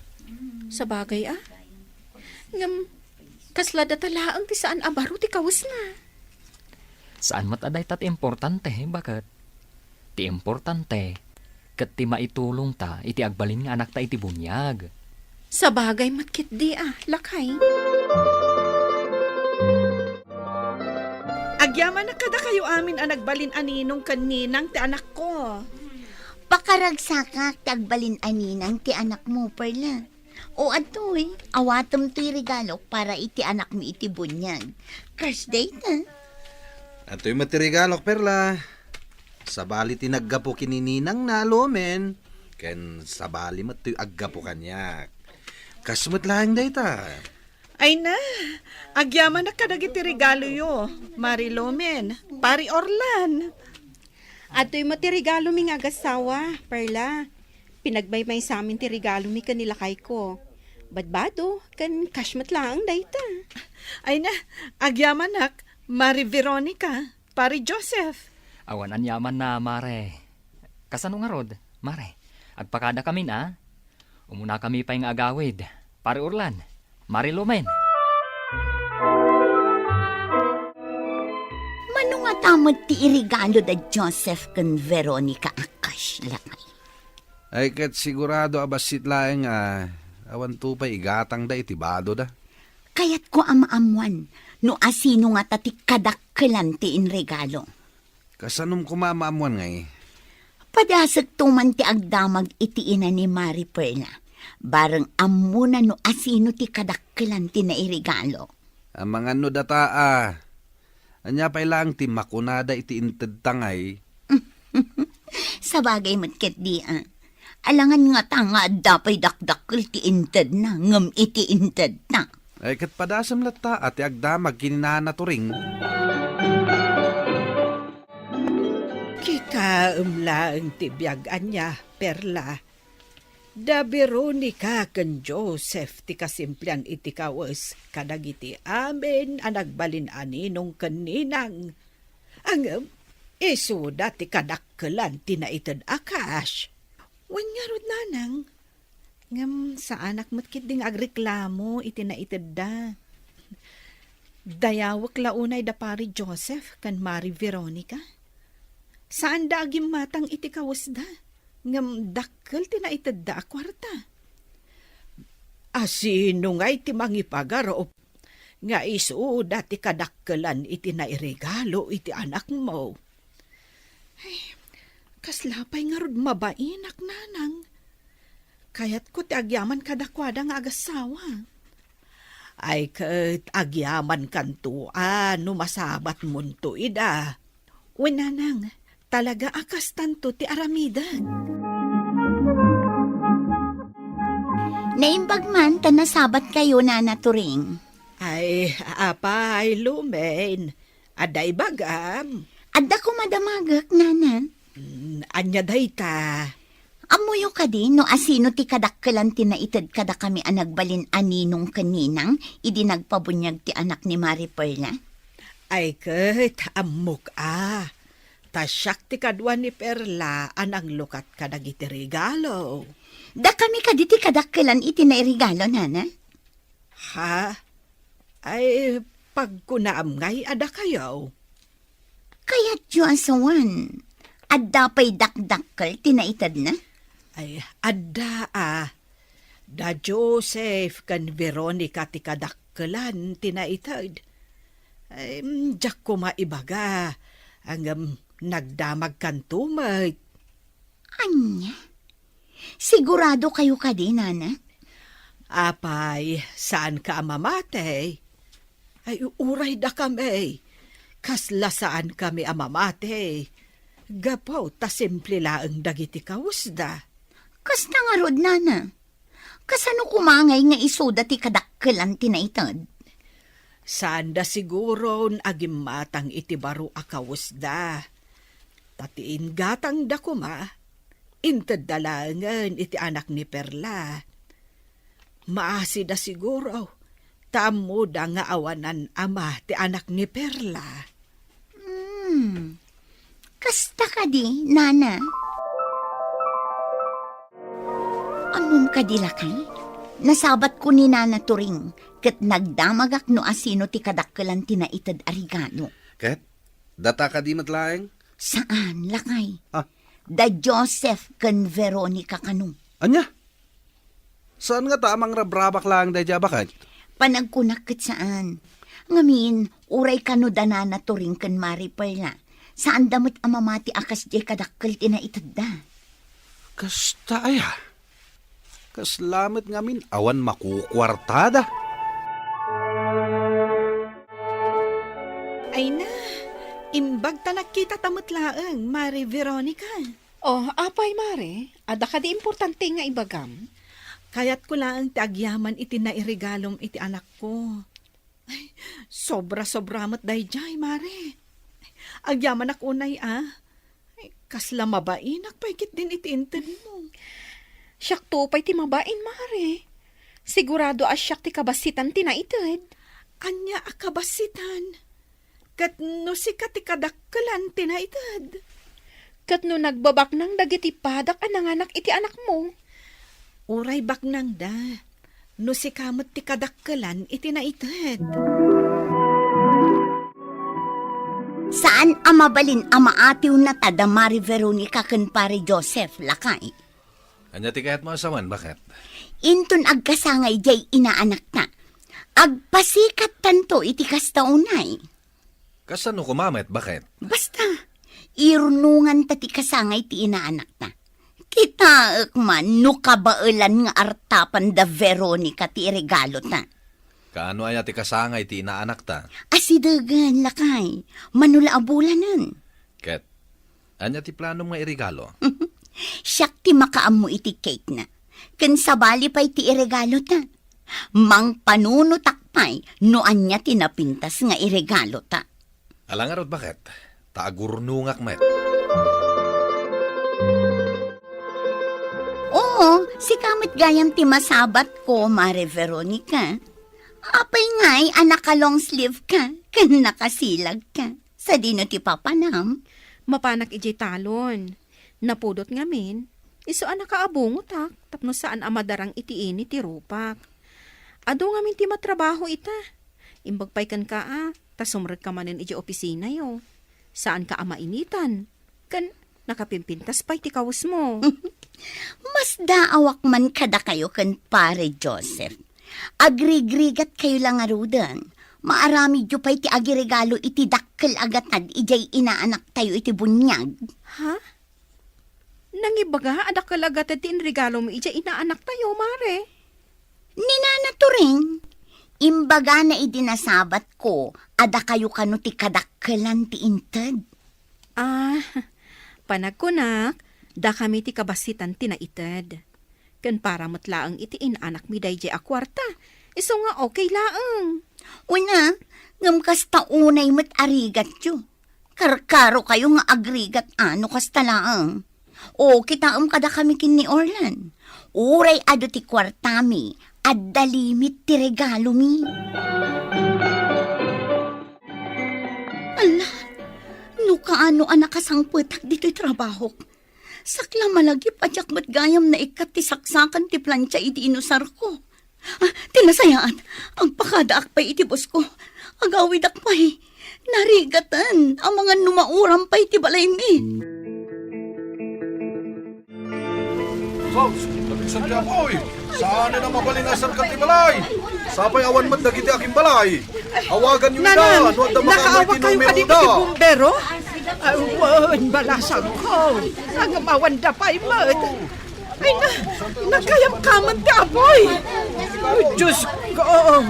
Sa bagay Ngam, kasla da talaang ti saan abaro ti kawas na. Saan mataday tat importante, bakat? Ti importante, kat ti maitulong ta, iti agbalin nga anak ta iti bunyag. Sa bagay matkit di lakay. Agyaman na kada kayo amin ang nagbalin aninong kaninang ti anak ko. Pakaragsakak tagbalin aninang ti anak mo, Perla. O atoy, awatom to'y regalo para iti anak mo iti bunyag. First date na. Ato'y matirigalok, Perla. Sabali tinaggapo kinininang nalo, men. Ken sabali mato'y aggapo kanyak. Kasumot lang dayta. Ay na, agyaman na kadagiti regalo yo. Marilomen, pari Orlan. Ato'y matirigalo mi nga agasawa, Perla. Pinagbaymay sa amin ti regalo mi kanila kay ko. Badbado, kan kashmat lang dayta. Ay na, agyaman nak, Mari Veronica, pari Joseph. Awan anyaman na, mare. Kasano nga rod, mare? Agpakada kami na. Umuna kami pa yung agawid. Pare Urlan, Mari Lumen. Mano nga tamad ti irigalo da Joseph kan Veronica akas lakay. Ay kat sigurado abasit laeng awan tupay igatang da itibado da. Kayat ko amaamuan, no asino nga tati kadakkelan ti inregalo. Kasanum kumamaamuan ngay. Padasag tuman ti agdamag iti ina ni Mari Perla. Barang amuna no asino ti kadakkelan ti nairigalo. Ang mga no data anya pa ilang ti makunada iti inted tangay. Sa bagay matket di alangan nga tanga dapay dakdakkel ti inted na ngam iti inted na. Ay kat padasam lata at agdamag kininana turing. Kita umlaang tibyagan niya, Perla. Da Veronica kan Joseph ti kasimplian iti kawas kadagiti amin ang nagbalin aninong kaninang. Ang isuda ti kadakkelan ti naitad akas. Wan nga rod nanang. Ngam sa anak matkit ding agreklamo iti naitad da. Dayawak launay da pari Joseph kan Mari Veronica. Saan da agim matang iti kawas da? Ngam dakkel ti naitad da akwarta. Asino nga iti mangipagaro nga isu dati kadakkelan iti nairegalo iti anak mo. Ay, kaslapay nga rod mabainak nanang. Kayat ko ti agyaman kadakwada nga agasawa. Ay kat agyaman kantuan no masabat munto ida. Winanang, talaga akas tanto ti aramidan. Naimbag man tanasabat kayo na naturing. Ay, apay lumen. Aday bagam. Adda ko madamagak nanan. Anya dayta. Amuyo ka din no asino ti kadakkelan ti naitad kada kami anagbalin aninong kaninang idi nagpabunyag ti anak ni Mari Perla. Ay ket amok tasyak ti kadwa ni Perla anang lukat kadagiti regalo. Da kami kaditi kadakkelan iti nairigalo nana. Ha? Ay pagkunaam ngay ada kayo. Kaya't yu asawan. Adda pa'y dakdakkel ti naitad na. Ay, adda da Joseph kan Veronica ti kadakkelan tinaitad. Ay, jak ko maibaga, hanggang nagdamag kan tumag. Anya? Sigurado kayo ka din, Nana? Apay, saan ka amamatay? Ay, uray da kami. Kasla saan kami amamatay. Gapaw, ta simple laang dagiti kawusda. Kasta nga rod, Nana. Kasano kumangay nga isoda ti kadakkelan tinaitad? Saan da siguro agimatang iti baro akawusda. Tatiin gatang da kuma. Inted dalangan iti anak ni Perla. Maasi da siguro. Tamo da nga awanan ama ti anak ni Perla. Kasta ka di, Nana? Amom ka di lakay? Nasabat ko ni Nana Turing ket nagdamagak no asino ti kadakkelan tinaitad arigano. Ket, data ka di matlaeng? Saan, lakay? Ah. Da Joseph kan Veronica kanong. Anya? Saan nga tamang rabrabak lang dahil bakit? Panagkunak ket saan. Ngamin, uray kano danana Turing kan Mari Perla. Saan damot amamati akas di kadakkel tinaitad da. Kasta aya. Kaslamat ngamin awan makukwartada. Ay na, imbag ta nakita tamutlaang, Mari Veronica. Oh, apay mare, ada ka di importante nga ibagam. Kayat ko lang ti agyaman iti nairegalom iti anak ko. Ay, sobra-sobra mat dayjay, Mare. Agyaman ak unay Ay, kasla mabainak paikit din iti inted mo. Siyak to pa'y ti mabain, mare. Sigurado asyak ti kabasitan tinaitid. Anya akabasitan. Kat no si katikadakkelan tinaitid. Kat no nagbabak ng dagiti padak ananganak iti anak mo. Uray baknang da. No si kamot ti kadakkelan iti naitid. Saan amabalin amaatiw na tada Mari Veronica kan Pare Joseph, lakay? Anya ti kahit mo asawan, bakit? Inton agkasangay jay inaanak na. Agpasikat tanto iti kastaunay. Kasano kumamet, bakit? Basta, irunungan tati kasangay ti inaanak na. Kita man, no kabailan nga artapan da Veronica ti regalo ta. Kaano aya ti kasangay ti inaanak ta? Asidagan, lakay. Manula abulanan. Ket, anya ti plano nga irigalo? Siyak ti makaam mo iti cake na. Kan sabali pa'y ti iregalo ta. Mang panunutakpay no anya tinapintas nga iregalo ta. Alangarot bakit? Taagurnungak met. Oo, si kamit gayam ti masabat ko, Mare Veronica. Apay nga'y anak ka long sleeve ka, kan nakasilag ka. Sa dino ti papanam. Mapanak ijay talon. Napudot ngamin, iso anak kaabungot tak, tapno saan amadarang itiini ti rupak. Ado ngamin ti matrabaho ita. Imbagpay kan ka tas sumreg ka manen iji opisina yo. Saan ka amainitan? Kan nakapimpintas pa'y ti kawus mo. Mas daawak man kada kayo kan Pare Joseph. Agrigrigat kayo lang arudan. Maarami dyo pa'y ti agiregalo iti dakkel agatad ijay inaanak tayo iti bunyag. Ha? Nangibaga, adak kalagat at regalo mo ija inaanak tayo, mare. Ninanaturing, imbaga na idinasabat ko, ada kayo kano ti kadakkelan ti inted. Panagkunak, da kami ti kabasitan tinaited. Kan para matlaang iti inaanak mi dayjay a kwarta. Iso nga okay laang. Una, ngam kasta unay mat arigat yo. Karkaro kayo nga agrigat ano kasta laang. O kitaam kada kami kin ni Orlan. Uray ado ti kwartami, adda limit ti regalo mi. Ala, no kaano anak kasangputak dito'y trabaho. Sakla malagi padyak mat gayam na ikat ti saksakan ti plancha iti inusar ko. Tinasayaan, ang pakadaak pa'y itibos ko. Agawidak pa'y, narigatan, ang mga numauram pa'y ti balay mi. Folks, nabigsan ti apoy. Saan na mabalingasan ka ti balay? Sapay awan mat dagiti aking balay. Awagan niyo ida. Nanan, Nuwag da nakaawa makamay kayo tinumero kanito da. ti bumbero? Ay, wan, balasang ko. Ang amawan da pa imod. Ay, nagkayam-kaman ti apoy. Ay, Diyos ko.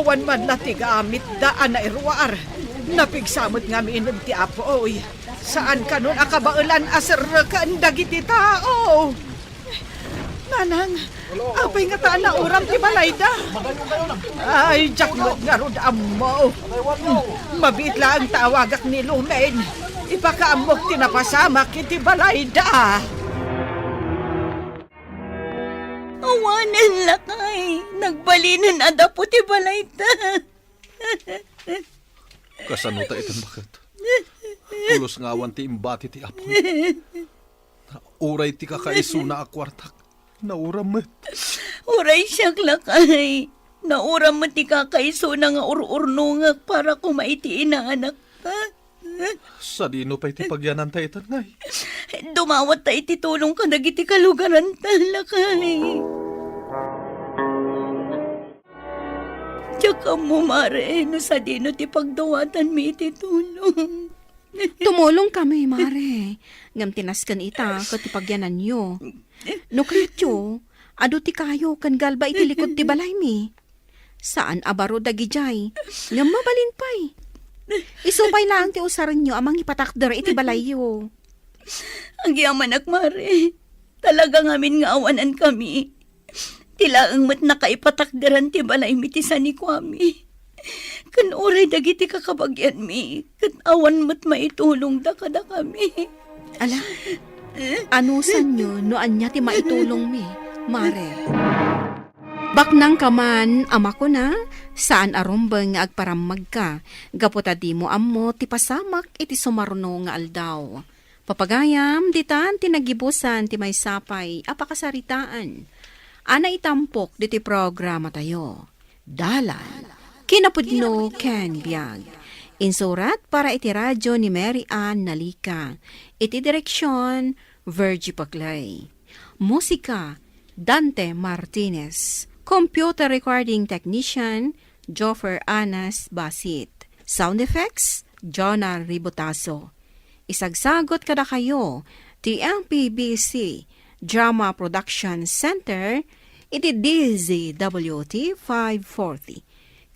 Awan man na ti gamit daan na irwar. Napigsamot nga miinom ti apoy. Saan ka nun akabaulan asar ka ang dagiti tao? Nanang, apay nga taan na uram ti balayda. Ay, jakmot nga rod amo. Mabit lang tawagak ni Lumen. Ipakaamok ti napasamak iti balayda. Awanan lakay. Nagbalinan ada po ti balayta. Kasanuta itan bakit? Pulos nga awan ti imbati ti apoy. Uray ti kakaiso na akwartak. Nauramat. Uray siyak lakay. Nauram mo ti kakaiso na nga ur-urnungak para kumaiti inaanak ka. Sa dino pa iti pagyanan ta itan ngay. Dumawat ta iti tulong ka dagiti kalugaran talakay. Tsaka mo, Mare, no sa dino ti pagdawatan mi iti tulong. Tumulong kami, Mare. Ngam tinaskan ita, katipagyanan nyo. No kretyo, ado ti kayo, kan galba iti likod ti balay mi. Saan abaro dagijay, ngam mabalin pa'y. Isupay lang ti usaran nyo amang ipatakder iti balay yo. Ang yamanak, Mare. Talaga ngamin nga awanan kami. Tila ang mat nakaipatakderan ti balay mi ti sanikwami. Kan oray dagiti kakabagyan mi. Kan awan mat maitulong da kada kami. Ala, anusan nyo no anya ti maitulong mi, Mare? Baknang kaman, ama ko na, saan arumbang nga agparamag ka, gaputa di mo ammo ti pasamak iti sumarno nga aldaw. Papagayam, ditan tinagibusan ti may sapay, apakasaritaan. Ana itampok diti programa tayo. Dalan, kinapudno ken biag. Insurat para iti radyo ni Mary Ann Nalika. Iti direksyon, Virgie Paclay. Musika, Dante Martinez. Computer recording technician, Joffer Anas Basit. Sound effects, Jonah Ribotaso. Isagsagot kada kayo, ti MPBC Drama Production Center, iti DZWT 540.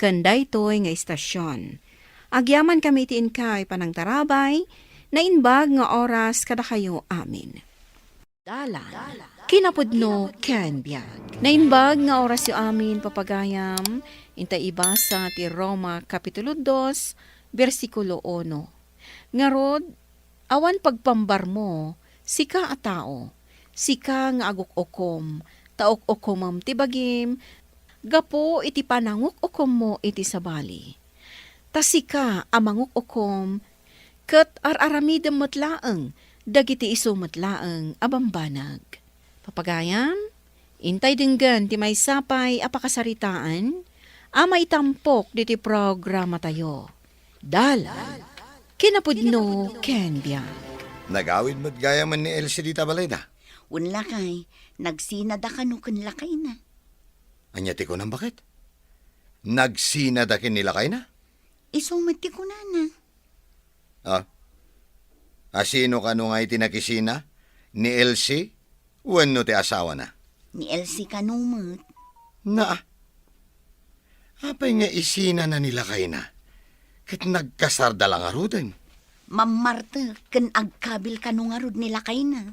Kanday to'y nga istasyon. Agyaman kami iti inkay panang tarabay, na inbag nga oras kada kayo amin. Dalan, kinapudno ken biag. Na inbag nga oras yu amin papagayam, intay ibasa ti Roma Kapitulo 2, versikulo 1. Ngarod, awan pagpambar mo, sika a tao, sika nga aguk-okom, taok-okomam ti bagim, gapo iti pananguk-okom mo iti sabali. Tasika amanguk-okom, ket ar-aramidem matlaeng, dagiti iso matlaeng abambanag. Papagayam, intay dinggan ti may sapay apakasaritaan, ama itampok diti programa tayo. Dalan, kinapudno ken biag. Nagawid mo't gaya man ni Elsie di tabalayda. Unla kay, nagsinada ka nukan lakay na. Anyati ko nang bakit? Nagsinadakin nila kay na? Isumati ko na. Ah? Asino ka nung ay tinakisina? Ni Elsie? Wano ti asawa na? Ni Elsie kanumot. Na? Apay nga isina na nila kay na? Kat nagkasarda lang arudan. Ma'am Marta, kan agkabil kanungarod nila kay na.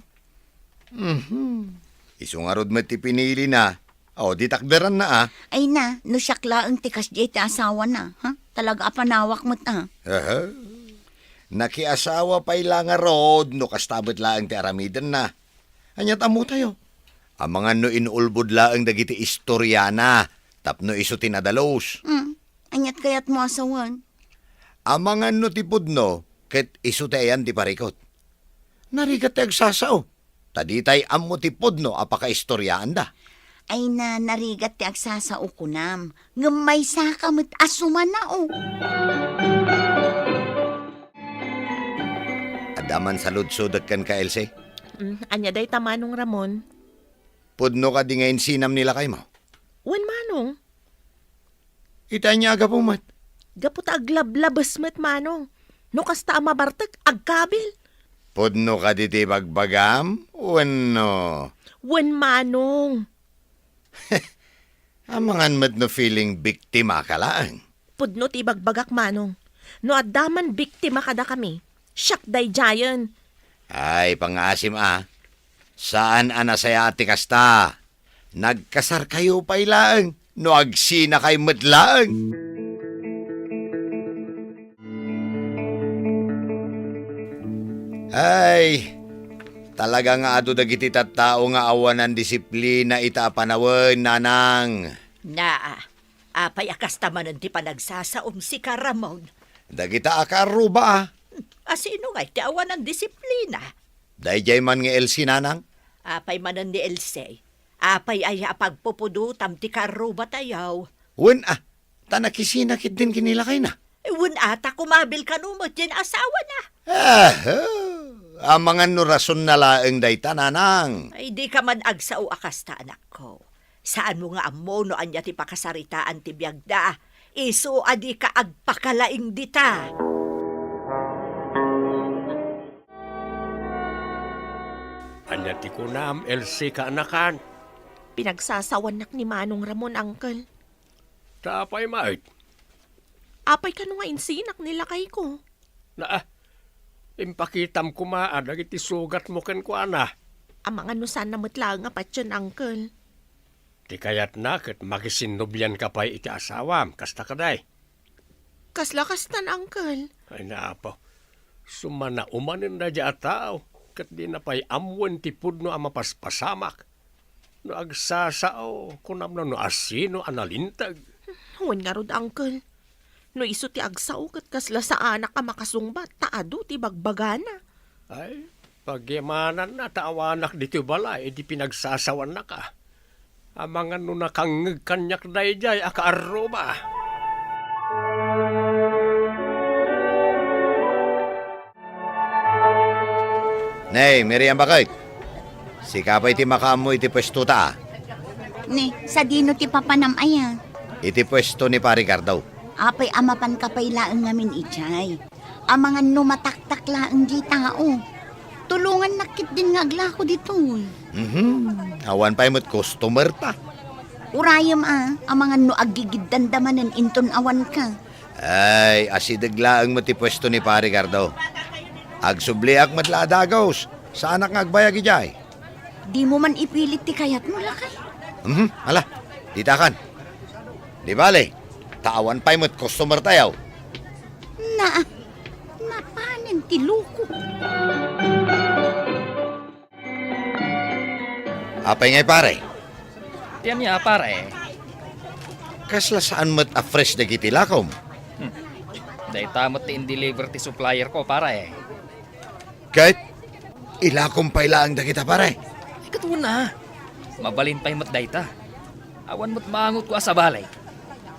Isungarod mo ti pinili na. O, di takderan na Ay na, no siyakla ang tikas di ti asawa na. Ha? Talaga apanawak mo't Aha. Nakiasawa pa'y lang arod, no kastabot laang ti aramidan na. Anyat amo tayo. Ang mga no inuulbod laang dagiti istoryana, tapno iso tinadalos. Anyat kayat mo asawan. Ang mga no tipod no, ket iso tayan di parikot. Narigat tayag sasao. Taditay amo tipod no, apaka istoryaan da. Ay na narigat ti agsasao ko nam. Ngamay sakamot asuman na Adaman sa ludsudot kan ka, Elsie? Anya day tamanong Ramon. Pudno ka di ngayon sinam nila kay mo. Wen manong, Ita niya aga pumat. gapot aglablabas met manong. No kasta mabartag agkabil. Pudno ka diti bagbagam? Wano? Wen manong, Amangan mat no feeling biktima ka lang. pudno ti bagbagak manong. No adaman biktima kada kami. Siyak day jayan. Ay, pangasim Saan anasaya ati kasta? Nagkasar kayo pa ilang. No agsina kay madlaang. Ay, talaga nga ado dagiti tattao nga awan ng disiplina ita panawen, nanang. Na, apay akas tamanan ti panagsasaom si Karamon. Dagita akaru ba? Asino nga ti awan ng disiplina? Dayjay man nga Elsie, nanang. Apay manan ni Else. Apay ay pagpupudutam ti karuba tayaw. Wen tanakisinakit din kinila kay na. Ewan ata kumabil ka numot yan asawa na. Amangan no rason na laeng dayta, nanang. Ay di ka man agsao akasta anak ko. Saan mo nga amo no anya ti pakasaritaan ti biyagda? Isu adi ka agpakalaing dita. Anya ti kunam, LC ka anakan. Pinagsasawanak ni Manong Ramon, uncle. Tapay mait. Apay ka nga insinak nila kay ko. Impakitam kumaan, dagiti sugat mo ken kuana. Amang ano sana matla nga patyon, uncle. Di kayat na, kat makisinubyan ka pa'y iti asawam, kasta kaday. Kasla-kastan, uncle. Ay naapo, sumana umanin na dya tao, kat di na pa'y amwen ti pudno ang mapaspasamak. No agsasao, kunam na no asino analintag. Huwag nga rod, uncle. No iso ti agsaw kat kasla sa anak ka makasungbat, taado ti bagbagana. Ay, pagyamanan na taawanak dito balay, di pinagsasawan na ka. Amangan no nakangag kanyak dayjay akaaroba. Nay, Miriam bakit? Si kapay ti makamu iti pwesto ta. Ni, sa dino ti papanam aya. Iti pwesto ni Pari Cardo. Apay amapan kapay laeng ngamin ijay. Amangan no mataktak laeng di tao. Tulungan nakit din nga aglako dito. Awan pa'y mo't customer ta. Urayam amangan no agigid dandamanen inton awan ka. Ay, asidaglaang mo ti pwesto ni Pari Cardo. Agsubliak matladagos. Saan nga agbayag ijay? Di mo man ipilit ti kayat mo lakay. Ala, titakan. Di bale, tawan pa'y mo't customer tayaw. Napanen ti luko. Apay ngay pare. Tiyan niya, pare. Kasla saan mo't a-fresh na kitilakom? Day tamot ti in-deliver ti supplier ko, pare. Kahit ilakom pa'y laang da kita pare. Ikaw na. Mabalin pa'y mat dayta. Awan mo't maangot ko sa balay.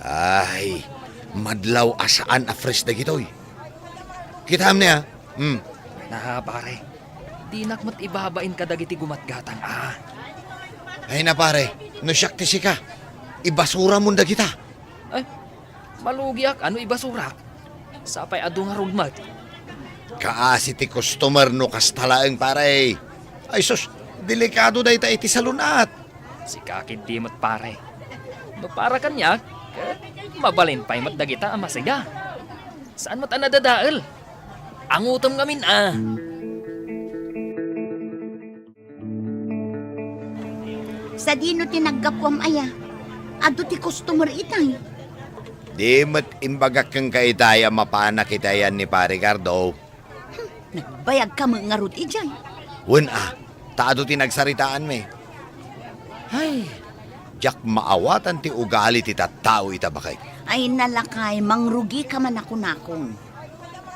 Ay, madlaw asaan a-fresh na kitoy. Kitam niya. Na, pare. Di nakmat ibabain ka dagiti gumatgatang, Ay na pare, no siyak ti sika. Ibasura mo da kita. Ay, malugyak, ano ibasurak? Sapay ado nga rugmat. Kaasi ti customer no kastalaeng pare. Ay sus, delikado da ita iti salunat. Si kakid di mat pare. No para kanyak, mabalin pa'y mat dagita ang masiga. Saan mat anadadaal? Ang utom ngamin, Sa dino ti naggapwam aya. Ado ti customer itay. Di mat imbagak kang kaitaya mapanak itayan ni Pari Cardo. Nagbayag ka mga ngarut ijay. Wen taado ti nagsaritaan me. Ay, jak maawatan ti ugali ti tattao ita bakay. Ay nalakay, mangrugi ka man ako-nakong.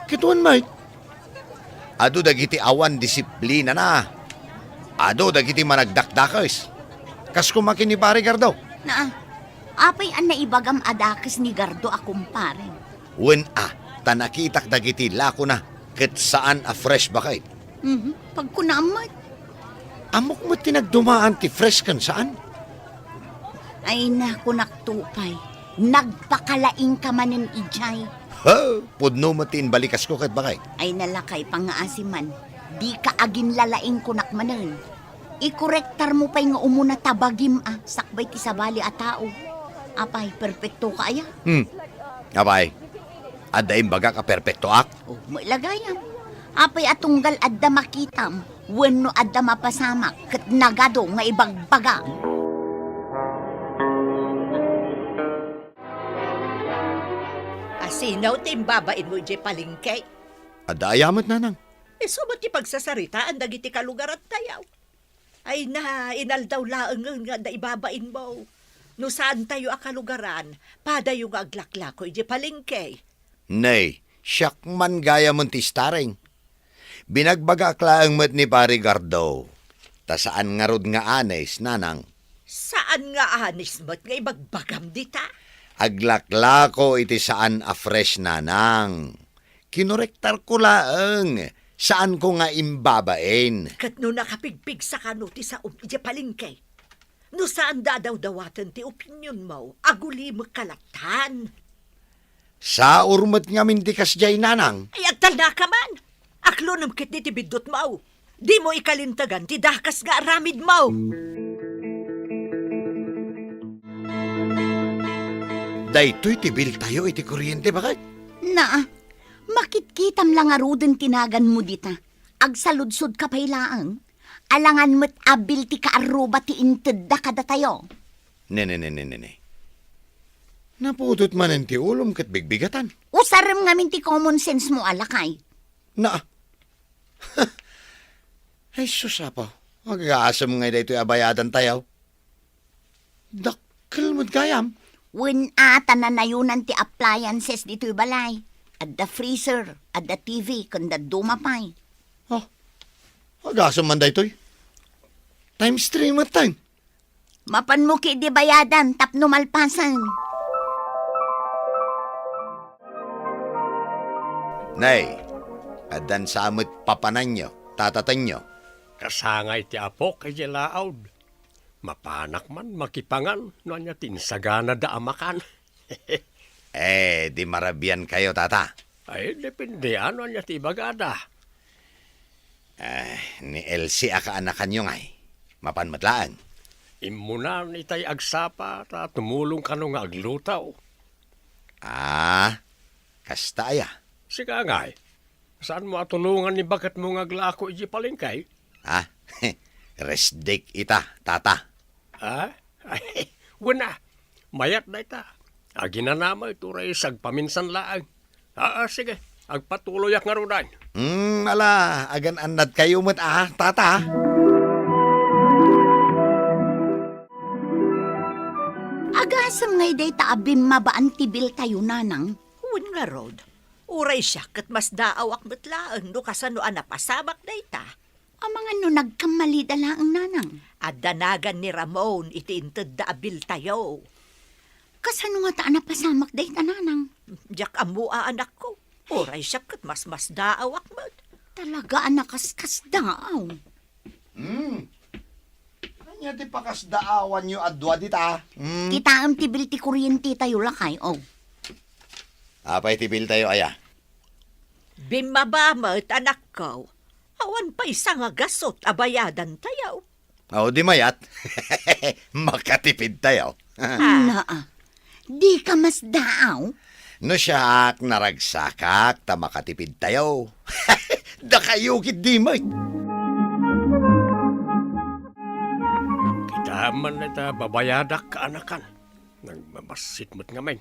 Kituan may. Ado dagiti awan disiplina na. Ado dagiti managdakdakes. Kas kumakin ni Pari Cardo. Apay an naibagam adakes ni Gardo akong pare. Wen tanakitak dagiti lako na ket saan a fresh bakay. Pagkunamat. Amok mo tinagdumaan ti fresh kan saan? Ay naku naktupay. Nagpakalaing ka manin ijay. Ha, pudno mo balikas ko kat bakay. Ay nalakay pang nga asiman. Di ka agin lalaing kunak manen. Ikorektar mo pa'y nga umuna tabagim sakbay ti sabali a tao. Apay, perfecto ka aya. Abay, adaim baga ka perpekto ak. Oh, mailagayam. Apay atunggal adda makitam. Wenno adda mapasamak. Kat nagado nga ibagbaga. Asinaw timbabain mo di palingkay. Ada ayamat nanang. So ba't pagsasaritaan dagiti kalugar at tayaw? Ay na, inaldaw laang nga da ibabain mo. No saan tayo akalugaran, padayo nga aglaklako di palingkay. Nay, siyak man gaya mo ti starring. Binagbaga klaang mat ni Pari Gardo. Ta saan nga rod nga anes, nanang. Saan nga anis mo't nga ibagbagam dita? Aglaklako iti saan a fresh nanang. Kinorektar ko laang. Saan ko nga imbabain? Kat no nakapigpig sa kanuti sa di palingkay. No saan dadaw-dawatan ti opinyon mo, aguli mo kalatan. Sa urmat nga mindikas jay nanang. Ay agtala ka man. Aklo nam kit ni ti bidot mo. Di mo ikalintagan ti dakas nga aramid mo. Daytoy tibil tayo iti kuryente bakit? Na, makitkitam lang aruden tinagan mo dita. Agsaludsod ka pailaang. Alangan mo't abil ti kaaruba ti inted da kada tayo. Ne. Naputot man ang ti ulom kat bigbigatan. Usaram ngamin ti common sense mo alakay. Na. Ay susapaw. Mag-aasam nga daytoy abayadan tayo. Dakkel mo't gayam. When ata na nayunan ti appliances dito'y balay. At the freezer, at the TV, kanda dumapay. Oh, mag-aasam man daytoy. Times 3 mat time. Mapan mo ki di bayadan, tapno malpasan. Nay, adan sa amot papanan nyo, tatatan nyo. Kasangay ti apo kay laawd. Mapanak man, makipangan, no anya tinsagana da amakan. Di marabian kayo, tata. Ay, depende ano anya ti bagada. Ni Elsie akaanakan nyo ngay. Mapanmatlaan. Imunan itay agsapa, ta tumulong ka no nga aglutaw. Kasta aya. Sika ngay, saan mo atulungan ni bagat mo nga glako iji palingkay? Resdik ita, tata. Ay, wala. Mayat na ita. Agina naman ito rin sagpaminsan laang. Sige. Agpatuloy ak nga rudan. Ala, agan anad kayo mo't tata. Agasam ngay day taabim mabaan tibil tayo nanang. Huwin nga rod. Uray siya kat mas daawak matlaan no kasano anapasamak na ita. Ang mga no nagkamali dalaang nanang. At danagan ni Ramon itiinted da abil tayo. Kasano nga taan napasamak day tananang. Diyak amua anak ko. Uray siya kat mas daawak mo. Talaga anakaskas daaw. Anya ti pakasdaawan nyo adwa dita. Kita ang tibil ti kuryente tayo lakay, Apay tibil tayo aya. Bimabamot anak ko. Awan pa isang agasot abayadan tayo. Di mayat. Makatipid tayo. Di ka mas daaw. No siyak naragsakak ta makatipid tayo. Da kayo kit di may. Kita man na ita babayadak ka anakan. Nagmamasit mo't nga men.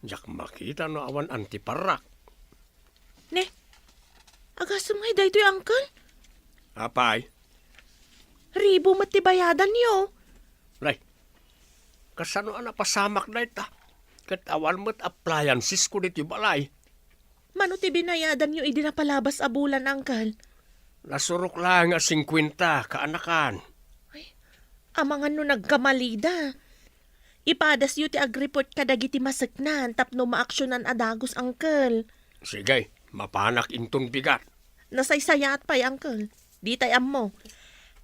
Diyak makita no awan antiparak. Ne, agasam ngay daytoy angkal. Apay? Ribo matibayadan niyo. Ray, kasano pasamak na ita? Kat awan mo't appliances ko dito balay. Mano ti binayadan niyo idi na palabas a bulan angkal. Nasurok lang nga 50 kaanakan. Amangan no nagkamalida. Ipadas yu ti agriport kadagiti masaknan tapno maaksyonan adagos angkel. Sige, mapanak intong bigat. Nasaysayat pa'y angkel. Di tayam mo.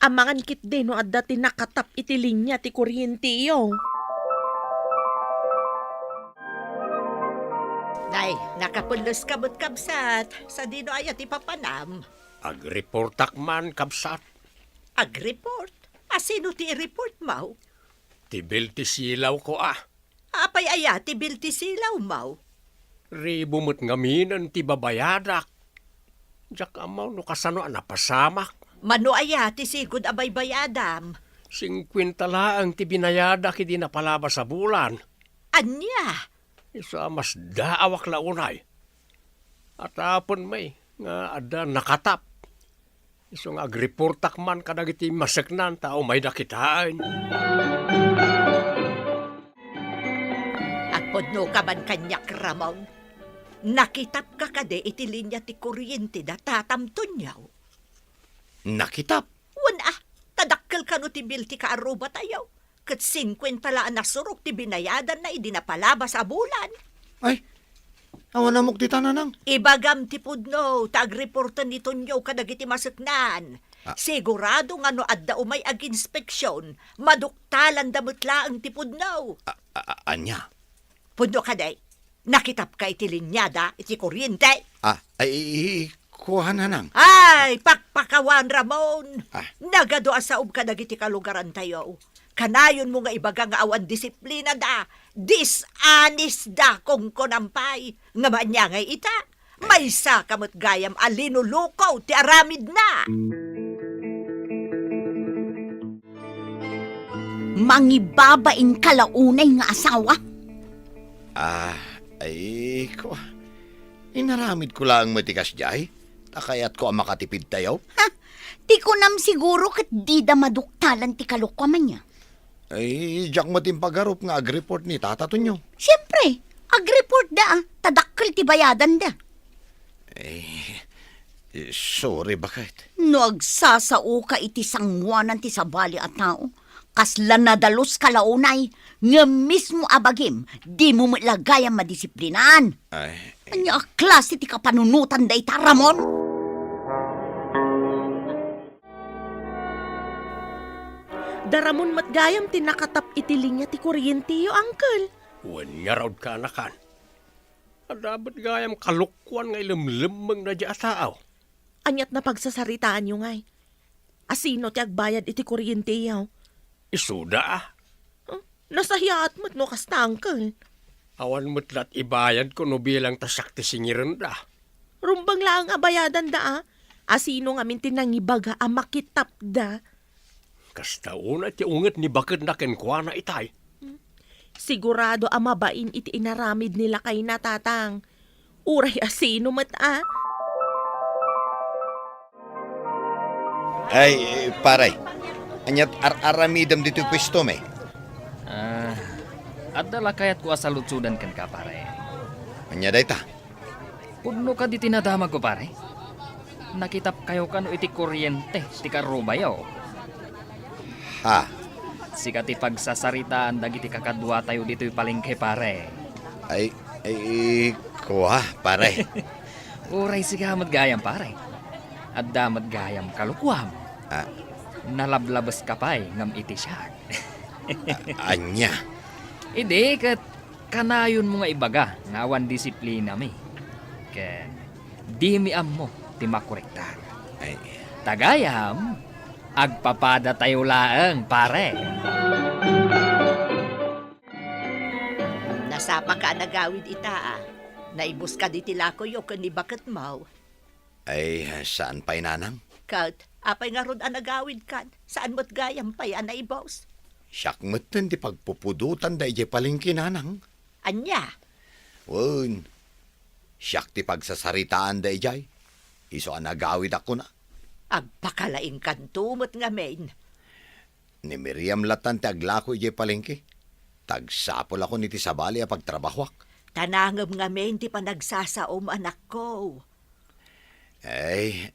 amangan kit din no adda ti nakatap iti linya ti kuryente iyo. Day, nakapulos kabut kabsat. Sa dino ayat ipapanam. Agreportak man, kabsat. Ag-report? Asino ti i-report mo? Tibil ti silaw ko Apay ayati bilti silaw mo? Ribumot ngaminan ti babayadak. Jak amaw no kasano napasamak. Mano ayati sigud abay bayadam? 50 laang ti binayadak hindi napalaba sa bulan. Anya? Isa mas daawak launay. At apon may nga ada nakatap. Iso nga agreportak man kadagiti masaknan tao may nakitaan. At podno ka man kanyak, Ramon? Nakitap ka kade iti linya ti kuryente da tatamton yaw. Nakitap. Tadakkel ka no ti bilti ka aruba tayo. Kat 50 laan nasurok ti binayadan na idinapalaba sa bulan. Ay, awan na mok ti tananang. Ibagam ti pudno, tag-reportan ni Tonyo kadagiti masaknan. Sigurado nga no adda umay ag-inspeksyon, maduktalan damutlaang ti pudno. Anya? Pudno kaday, nakitap ka iti linyada, iti kuryente. Ay, kuha na nang. Ay, pakpakawan, Ramon. Nagado asaob ka dagiti kalugaran tayo. Kanayon mo nga ibaga nga awan disiplina da. Dishonest da kung konampay. Nga manya nga ita. May sa kamot gayam alinulukaw ti aramid na. Mangibabain kalaunay nga asawa. Ay, ko. Inaramid ko lang matikas jay. Takayat ko ang makatipid tayo. Ti ko nam siguro kat di da maduktalan ti kalukwaman niya. Ay, jak mo timpagarup nga ag-report ni tata to nyo. Siyempre, ag-report da, tadakkel ti bayadan da. Sorry, bakit? No agsasao ka iti sangwanan ti sabali at tao, kasla nadalos kalaunay, nga mismo abagim, di mo mailagayang madisiplinan. Ay, Anya klase ti kapanunutan da ita, Ramon? Daramon matgayam ti nakatap iti linya ti kuryente iyo, uncle. Wan nga raw ka anakan. Adabat gayam kalukwan nga ilimlimang na di ataaw. Anyat na pagsasaritaan nyo ngay. Asino ti agbayad iti kuryente iyo? Isuda Nasahiyaat mo't no kasta, uncle. Awan mo't lat ibayad ko no bilang tasak ti singiran da. Rumbang lang abayadan da Asino nga mintin nangibaga makitap da. Kasta una ti unget ni bakit na kenkwana itay. Sigurado mabain iti inaramid nila kay natatang. Uray asino mata. Ay, paray. Anyat aramidam dito pwesto me. At dala kayat ko asalutsudan kan ka, pare. Anya day ta? Pudno ka di tinadamag ko, pare. Nakitap kayo kano iti kuryente, ti karubayaw. Ha? Sika ti pagsasaritaan dagiti kakadwa tayo dito'y palengke, pare. Ay, kuha, pare. Uray siga madgayam, pare. At damad gayam kalukwam. Nalablabas ka pa'y ngam iti siya. Anya? Hindi, kat kanayon mo nga ibaga, ngawan disiplina mi. Ken, di mi mo, ti makorektar. Ay, Tagayam, agpapada tayo laang, pare. Nasapa ka nagawid ita Naibus ka di tilako yo kan ni bakit mau. ay saan pa'y nanang? Kat, apay nga ron nagawid kan. Saan mo't gayam pa'y naibos? Siyak matan di pagpupudutan da ije palengke nanang. Anya? Wen, siyak ti pagsasaritaan da ijay. Iso nagawid ako na. Agpakalaing kantumot nga main. Ni Miriam latan ti aglako ije palengke. Tagsapol ako ni ti sabali a pagtrabahwak. Tanangam nga main ti panagsasaom anak ko. Ay,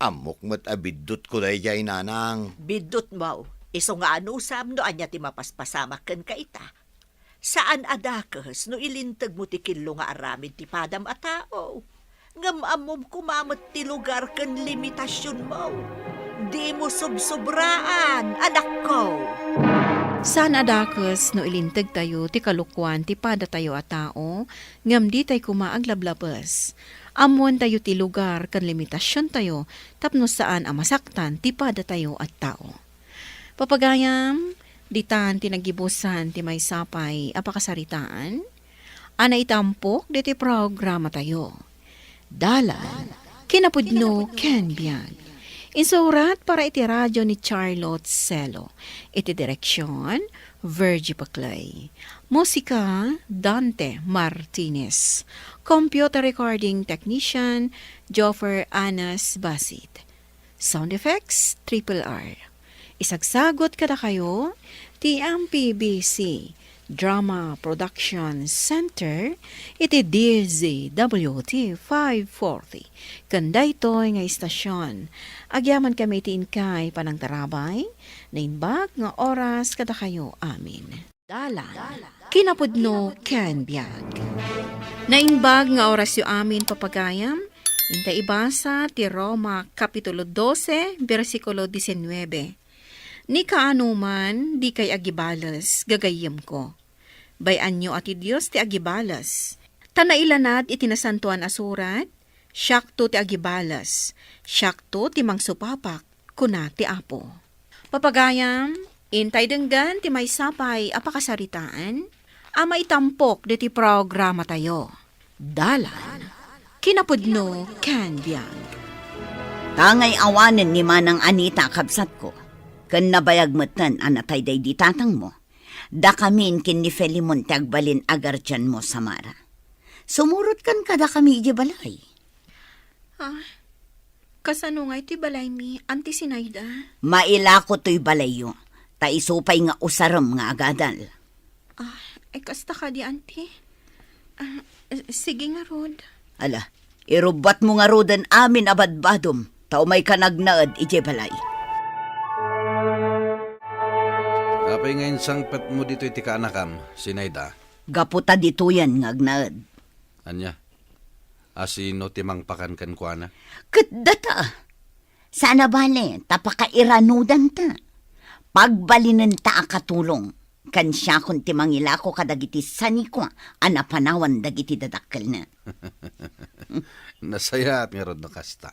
amok mo't abidot ko da ijay nanang. Bidot mo, iso nga anusam no anya ti mapaspasamak ken ka ita. Saan adakes no ilintag mo ti kinlo nga aramid ti padam a tao? Ngam amom kumamot ti lugar ken limitasyon mo. Di mo subsubraan, anak ko. Saan adakes no ilintag tayo ti kalukwan ti pada tayo a tao, ngam di tayo kumaaglablapas. Amon tayo ti lugar kan limitasyon tayo, tapno saan ang masaktan ti pada tayo at tao. Papagayam, ditan tinagibusan ti may sapay apakasaritaan, ana itampok di ti programa tayo. Dalan, kinapudno Ken Biag. Insurat para iti radyo ni Charlotte Celo. Iti direksyon, Virgie Paclay. Musika, Dante Martinez. Computer recording technician, Joffer Anas Basit. Sound effects, Triple R. Isagsagot kada kayo, TMPBC Drama Production Center, iti DZWT 540. Kanda ito nga istasyon. Agyaman kami tiinkay panang tarabay, nainbag nga oras kada kayo amin. Dalan, kinapudno Ken Biag. Nainbag nga oras yu amin papagayam, inta ibasa ti Roma Kapitulo 12, versikulo 19. Ni kaanuman, di kay agibalas, gagayem ko. Bayan nyo ati Diyos ti agibalas. Tanailanad itinasantuan asurat, syakto ti agibalas, syakto ti mangsupapak, kuna ti apo. Papagayam, intay denggan ti may sapay apakasaritaan, ama itampok di ti programa tayo. Dalan, kinapudno Ken Biag. Tangay awanen ni Manang Anita kabsat ko. Kan nabayag matan anatay day di tatang mo. Da kamin kin ni Felimon ti agbalin agar dyan mo Samara. Sumurot kan kada kami iji balay. Kasano nga iti balay mi, Auntie Sinayda? Maila ko to'y balayo. Ta isupay nga usaram nga agadal. Kasta ka di, Auntie. Sige nga, Rod. Ala, irubat mo nga rodan amin abadbadom. Tao may kanagnaad iji balay. Apay ngayon sangpet mo dito iti kaanakam, Sinayda. Gaputa dito yan nga agnaad. Anya? Asino timang pakan kan kuana? Katdata. Sana bale, tapakairanudan ta. Pagbalinan ta akatulong. Kan siya kung timangila ko kadagiti saniko, anapanawan dagiti dadakkel na. Nasaya at nga rod na kasta.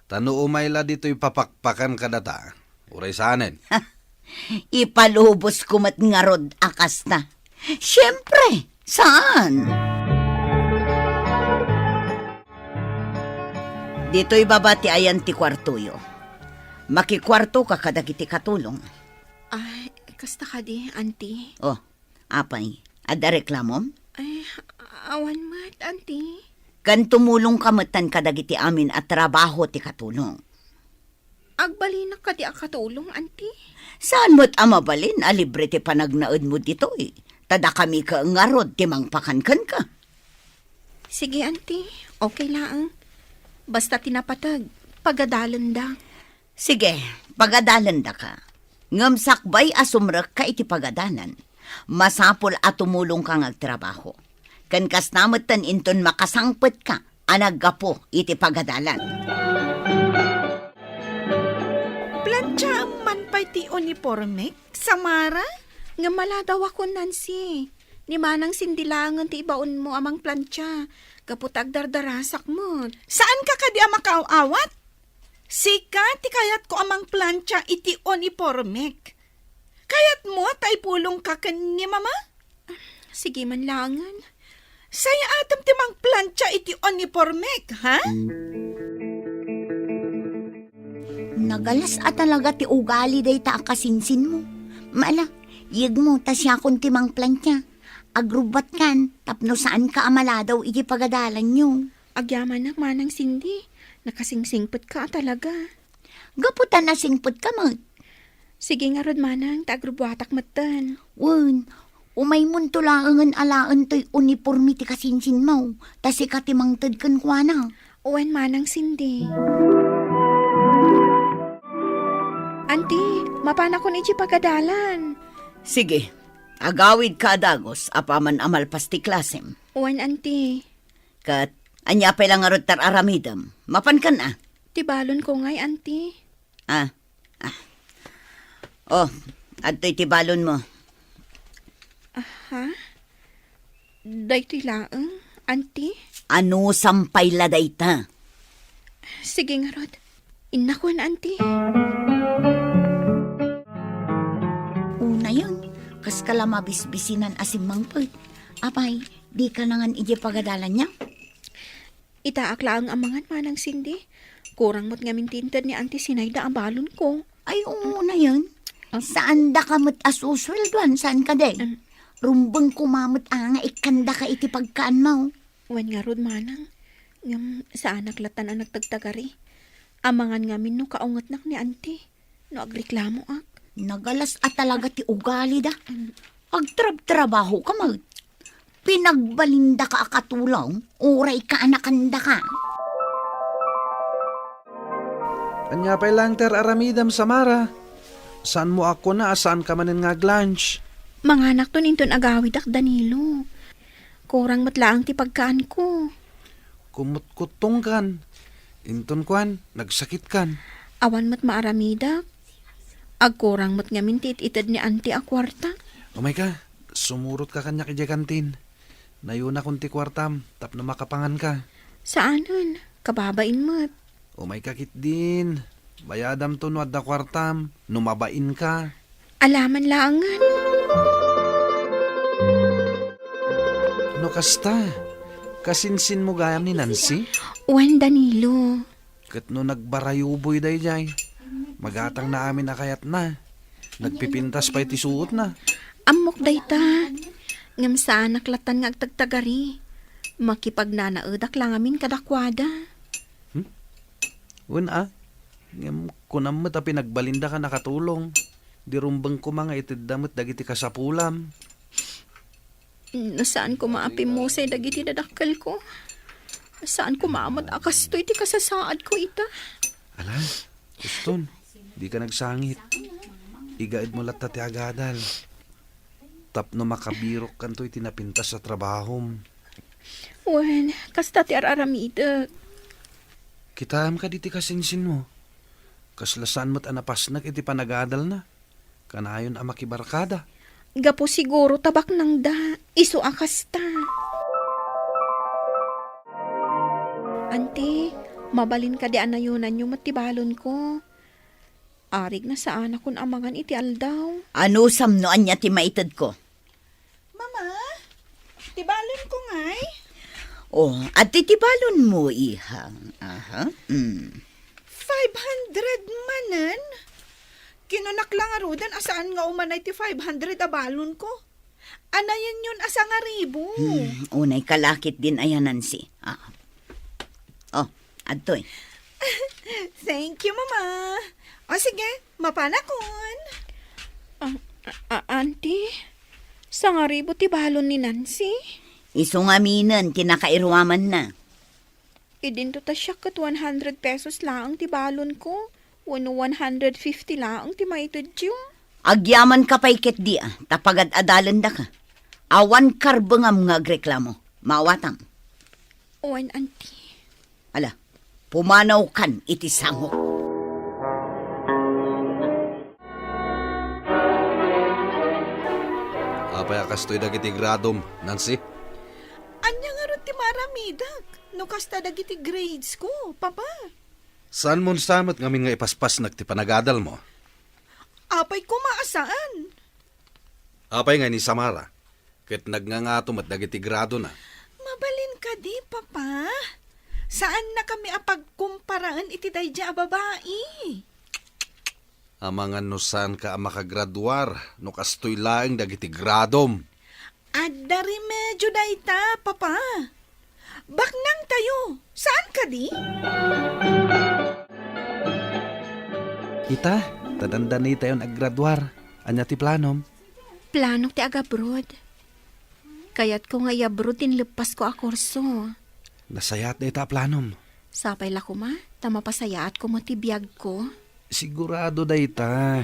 Tano umayla dito'y papakpakan kadata. Uray saanin. Ipalubos kumat nga rod akas na. Siyempre, saan? Dito'y babati ayan ti kwartuyo. Makikwarto ka kadagiti katulong. Kasta ka di, Auntie. Oh, apay, ada reklamom? Awan mat, Auntie. Kan tumulong kamatan kadagiti amin at trabaho ti katulong. Agbalinak ka di akatulong, Auntie. Saan mo't amabalin, alibre ti panagnaod mo dito eh. Tada kami ka ngarod ti mangpakankan ka. Sige, Auntie. Okay lang. Basta tinapatag, pagadalan da. Sige, pagadalan da ka. Ngamsakbay asumrak ka iti pagadalan. Masapol at tumulong ka ngagtrabaho. Kan kas namatan inton makasangpet ka, anaggapo iti pagadalan. Plancha man pa'y ti uniforme, Samara? Nga maladaw ako, Nancy. Ni manang sindilangan ti ibaon mo amang plancha. Kaputag dardarasak mo. Saan ka kadi makauawat? Sika, ti kayat ko amang plancha iti uniforme. Kayat mo, tay pulong ka ni mama? Sige man langan. Saya atam ti mang plancha iti uniforme, ha? Nagalas at talaga ti ugali day ta akasinsin mo. Mala, yig mo ta siya kung timang plantya. Agrubat kan, tapno saan ka amala daw iti pagadalan nyo. Agyaman na manang Cindy. Nakasingsingpot ka talaga. Gaputan na singpot ka mo. Sige nga rod manang, taagrubuatak matan. Wen, umay muntulaangan alaan to'y uniforme ti kasinsin mo. Tasi ka timang tadkan kwa na. Uwan manang Cindy. Auntie, mapana ko ni pagadalan. Sige, agawid ka dagos, apaman amal pasti klasem. Uwan, Auntie. Kat, anya pa lang arot tar aramidam. Mapan ka na. Tibalon ko ngay, Auntie. Ah. Oh, adto'y tibalon mo. Ha? Daytoy laang, auntie? Ano sampay la dayta? Sige nga, Rod. Inakon, auntie. Una yun, kas kalamabisbisinan asim mangpot. Apay, di ka nangan ije pagadalan niya? Itaakla ang amangan manang Cindy. Kurang mo't ngamin tinted ni auntie Sinayda ang balon ko. Ay, una yun. Saan da ka mo't asusweldoan? Saan ka din? Rumbang kumamot nga ikanda ka iti pagkaan mo. Wan nga, Rod, manang. Ngam, sa anak latan ang nagtagtagari. Amangan ngamin no kaungat nak ni auntie. No agreklamo ak. Nagalas at talaga ti ugali da. Agtrab-trabaho ka mag. Pinagbalinda ka akatulong, uray ka anakanda ka. Kanya pa lang ter aramidam Samara. Saan mo ako na asaan ka manin nga lunch? Mga anak to ninton agawid ak Danilo. Kurang matlaang ti pagkaan ko. Kumut-kutong kan. Inton kwan, nagsakit kan. Awan mat maaramida. Agkurang mat ngamin tit-itad ni auntie a kwarta. Umay ka, sumurot ka kanya kaya kantin. Nayuna kunti kwartam, tap na makapangan ka. Saanon? Kababain mat. Umay ka kit din. Bayadam to no adda kwartam, numabain ka. Alaman laangan. No kasta, kasinsin mo gayam ni Nancy? Wan Danilo. Kat no nagbarayuboy day jay. Magatang na amin na kayat na. Nagpipintas pa iti suot na. Amok dayta. Ngam sa naklatan nga agtagtagari. Makipagnanaedak lang amin kadakwada. Una, ngam kunam mo ta pinagbalinda ka nakatulong. Dirumbang ko mga itidamot dagiti kasapulam. Nasaan ko maapi mo sa dagiti dadakkel ko? Saan ko maamat akas to iti kasasaad ko ita? Ala, Uston, di ka nagsangit. Igaid mo latta ti agadal. Tapno makabirok kanto itinapintas sa trabahom. Wen, kasta ti araramida. Kitam ka diti kasinsin mo. Kaslasan mo't anapasnak iti panagadal na. Kanayon ang makibarkada. Gapo siguro tabak nang da. Isu akas ta. Ante, mabalin ka di anayunan yung matibalon ko. Arig na sa anak kun amangan iti aldaw. Ano samnoan niya ti maitad ko? Mama, tibalon ko ngay. Oh, at titibalon mo, ihang. Aha. 500 manan? Kinunak lang arudan asaan nga umanay ti 500 abalon ko. Anayan yun asa nga ribo. Unay kalakit din ayan, Nancy. Ah. Oh, adtoy. Thank you, Mama. O sige, mapanakon. Auntie, sa nga ribo ti balon ni Nancy? Isungaminan, kinakairuaman na. Idinto ta siya kat 100 pesos lang ti balon ko. 150 lang ti maitid yung. Agyaman ka pa'y ket di tapagad adalan da ka. Awan karbengam nga agreklamo. Mawatang. Owan, auntie. Ala, pumanaw kan iti sango. Apay akastoy dagiti gradom, Nancy. Anya nga ron ti maramidak. No kasta dagiti grades ko, papa. Saan mo samot ngamin nga ipaspas nagti panagadal mo? Apay ko maasaan. Apay nga ni Samara. Ket nagngangatom at dagiti grado na. Mabalin ka di, papa. Saan na kami apagkumparaan iti dayja a babae? Amangan no saan ka makagraduar no kastoy laeng dagiti gradom. Adda remedyo dayta, papa. Baknang tayo. Saan ka di? Ita, tadandan ni tayo naggraduar. Anya ti planom? Planong ti agabroad. Kayat ko nga yabroad tinlepas ko a kurso. Nasayat na ita planom. Sapay la ko ma, tamapasayaat ko matibiyag ko. Sigurado da ita.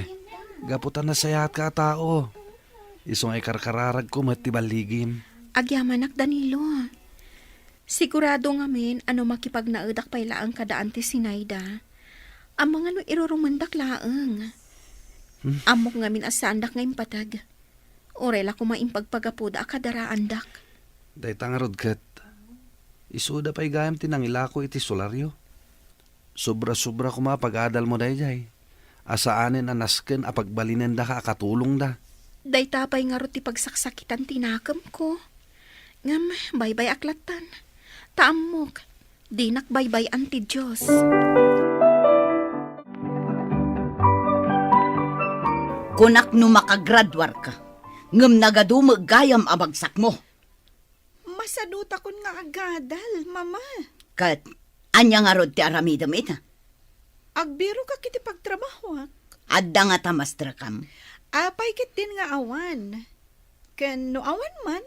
Gaputan nasayat ka tao. Isong ay karkararag ko matibaligim. Agyaman ak Danilo. Sigurado nga men ano makipagnaedak pay laang kadaan ti Sinayda. Ang mga no irurumandak laang. Amok ngamin asandak ngayon patag. Orela ko maimpagpagapuda akadaraandak. Day tangarod kat. Isuda pa'y gayam tinangila ko iti solaryo. Sobra-sobra ko mapag-adal mo day. Asaanin anasken apagbalinan da ka akatulong da. Day tapay nga ro ti pagsaksakitan tinakam ko. Ngam, baybay aklatan. Taamok, dinak baybay anti Diyos. Kunak no makagradwar ka. Ngam nagadumag gayam abagsak mo. Masaduta kon nga agadal, mama. Kat, anya nga rod ti aramidam ita. Agbiro ka kiti pagtrabaho. Adda nga tamastra kam. Apay kit din nga awan. Ken no awan man,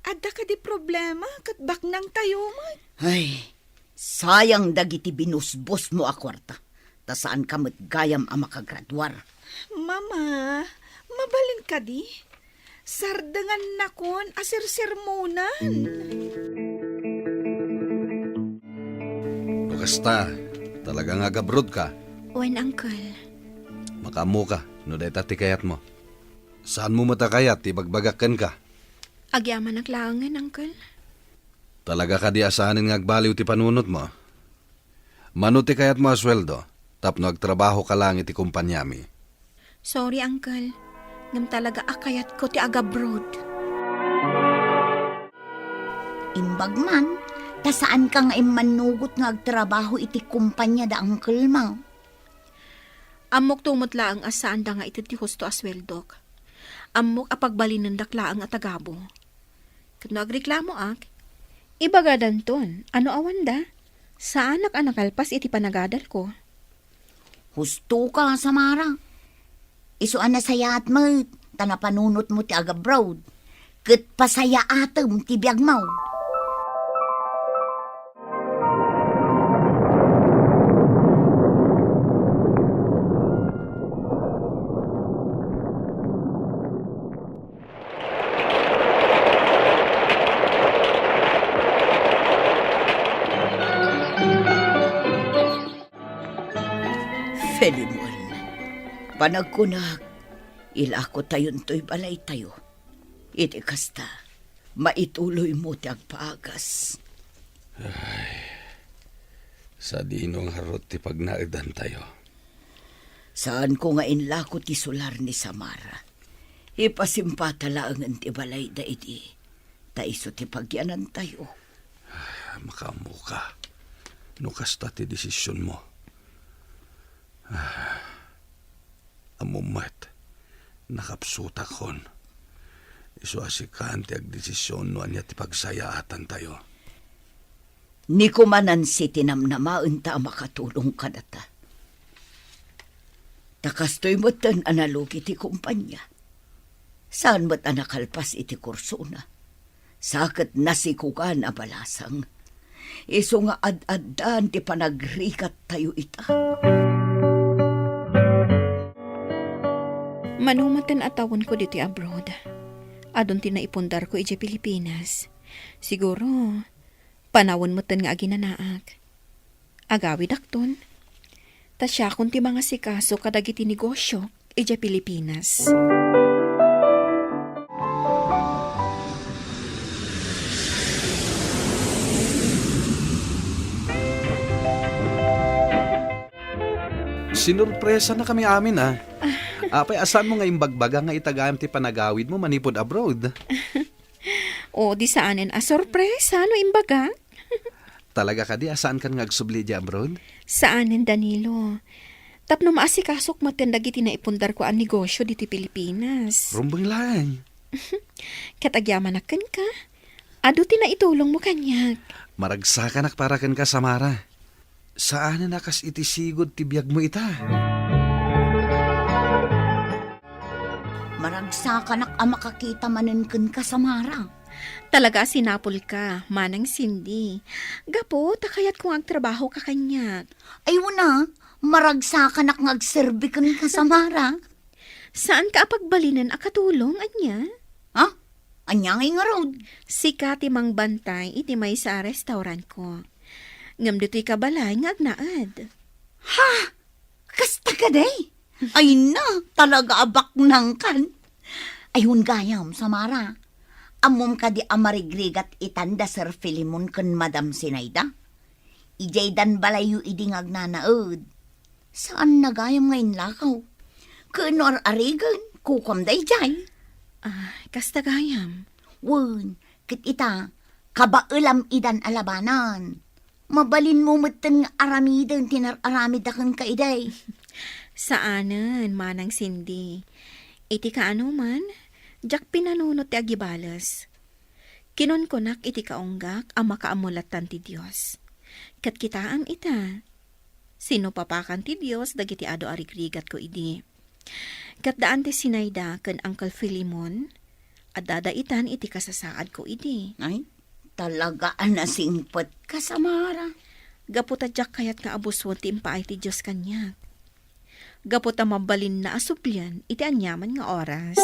adda ka di problema kat baknang tayo man. Ay, sayang dagiti binusbos mo a kwarta. Ta saan ka gayam a makagradwar. Mama, mabalin ka di. Sardangan na kon asir-sirmonan. Bukasta, talagang agabrod ka. Wen, Uncle. Makamu ka, no day tati kayat mo. Saan mo matakayat, ibagbagakan ka? Agyaman ang laangan, Uncle. Talaga ka di asahanin nga agbaliw ti panunot mo. Manuti kayat mo asweldo, tapno agtrabaho ka lang iti kumpanyami. Sorry, Uncle. Ngam talaga akayat ko ti agabroad. Imbag man, ta saan ka nga imanugot nga agtrabaho iti kumpanya da uncle mo? Amok tumutla ang asaan da nga iti ti husto asweldok. Amok apagbalinan dakla ang atagabo. Kano agreklamo ak, ibagadan ton, ano awan da? Saan anakalpas iti panagadal ko? Husto ka, Samara. Isuan na sayat mo, tanapanunot mo ti agabroad. Kat pasaya atom ti biyag mo. Felimon, panagkunag, ilako tayon to'y balay tayo. Iti kasta, maituloy mo ti agpaagas. Sa dinong harot ti pagnaidan tayo. Saan ko nga inlako ti solar ni Samara? Ipasimpata lang ang ti balay da iti. Taiso ti pagyanan tayo. Makamu ka. No kasta ti desisyon mo. Amumat, nakapsuta kon. Isu asikan ti agdesisyon no anya ti pagsayaatan tayo. Ni kumanan si tinamnamaun ta makatulong ka data. Takastoy mo't tan analog iti kumpanya. Saan mo't anakalpas iti kursuna? Sakit nasikukan abalasang. Isu nga ad-addan ti panagrikat tayo ita. Manumatan atawan ko dito abroad. Adon tinaipundar ko iti Pilipinas. Siguro, panawon mo tan nga aginanaak. Agawid akton. Ta siya kung ti mga sikaso kadagiti negosyo iti Pilipinas. Sinurpresa na kami amin Apay, asan mo nga imbagbaga nga itagayam ti panagawid mo manipod abroad? O, di saanin sorpresa, no imbaga? Talaga ka di, asaan kan nga agsubli di abroad? Saanin, Danilo? Tapno maasikasok mo tindagiti na ipundar ko ang negosyo diti Pilipinas. Rumbang lang. Katagyaman akan ka? Ado na itulong mo kanyak. Maragsakanak para kan ka, Samara. Saan na nakas itisigod ti biyag mo ita? Maragsakanak a makakita manenken ka, Samara. Talaga sinapol ka, manang Cindy. Gapo, takayat kong agtrabaho ka kanyak. Ay wala, maragsakanak ngagserbikan ka, Samara. Saan ka apagbalinan akatulong, anya? Ha? Anya nga road? Sika ti mang bantay iti may sa restaurant ko. Ngam dito'y kabalay nga agnaad. Ha? Kasta ka day. Ay na, talaga abak nang kan. Ayun gayam, Samara. Amom ka di amarigrigat itanda Sir Philemon kan Madam Sinayda. Ijay dan balayo idingag na naod. Saan nagayam ngayon lakaw? Kunor arigan, kukom day jay. Kasta gayam. Wen, kit ita, kabailam idan alabanan. Mabalin mo matan nga aramidan tinar-aramid akan kaiday. Saanan, manang Cindy. Iti ka ano man, jak pinanunot ti agibalas. Kinon ko nak iti kaunggak ang makaamulatan ti Diyos. Kat kitaam ita. Sino papakan ti Diyos dagiti ado arigrigat ko idi. Kat daan ti Sinayda ken Uncle Philemon, at dadaitan iti kasasaad ko idi. Ay, talaga anasingpot ka, Samara. Gaputadyak kayat nga abuswon ti impaay ti Diyos kanya. Gaputa mabalin na asuplyan iti anyaman nga oras.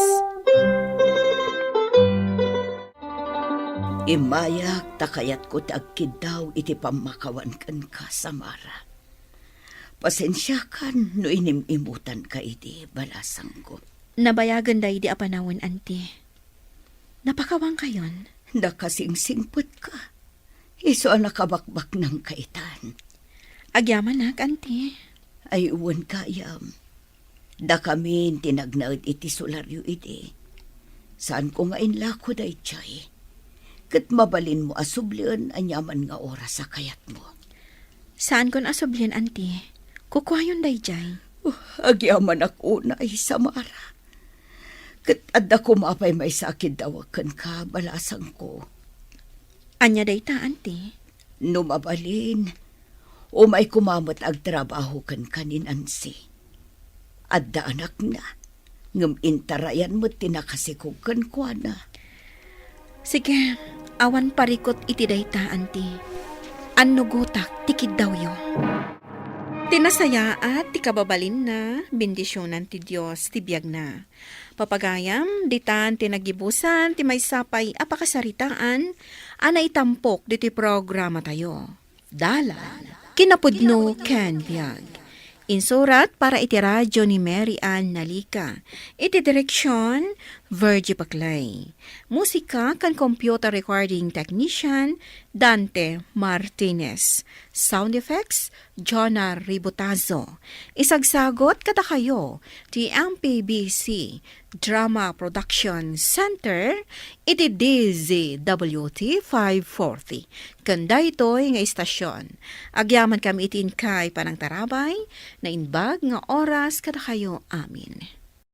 Imayak takayat ko tagkid daw iti pamakawan kan ka, Samara. Pasensya kan no inimimutan ka iti balasang ko. Nabayagan day di apanawon, auntie. Napakawang kayon. Nakasingsingpot ka. Iso ang nakabakbak ng kaitan. Agyaman nak, auntie. Ay uwan kayam. Da kami tinagnaad iti solaryo iti. Saan ko nga inlako day chay? Kat mabalin mo asublian anyaman nga oras sa kayat mo. Saan kon asublyan, auntie? Kukwayon day jay. Agyaman ako na ay Samara. Kat adda ko mapay may sakit dawakan ka balasang ko. Anya day ta, auntie? Numabalin, o may kumamot ag trabaho kan kaninansi. Adda anak na, ngam intarayan mo tinakasikog kan kwa na. Sige, awan parikot iti day ta, auntie. Anno gutak, tikid daw yo. Tinasaya at ti kababalin na, bendisyonan ti Diyos, ti biyag na. Papagayam, ditan, tinagibusan, ti may sapay, apakasaritaan, ana itampok, di ti programa tayo. Dala, kinapudno ken biyag. Insurat para iti radyo ni Mary Ann Nalika. Iti direksyon, Virgie Paclay. Musika kan computer recording technician, Dante Martinez. Sound effects, Jonah Ribotazo. Isagsagot kada kayo, ti MPBC Drama Production Center, iti DZWT 540. Kanda ito'y nga istasyon. Agyaman kami itin kay panang tarabay, na inbag nga oras kada kayo amin.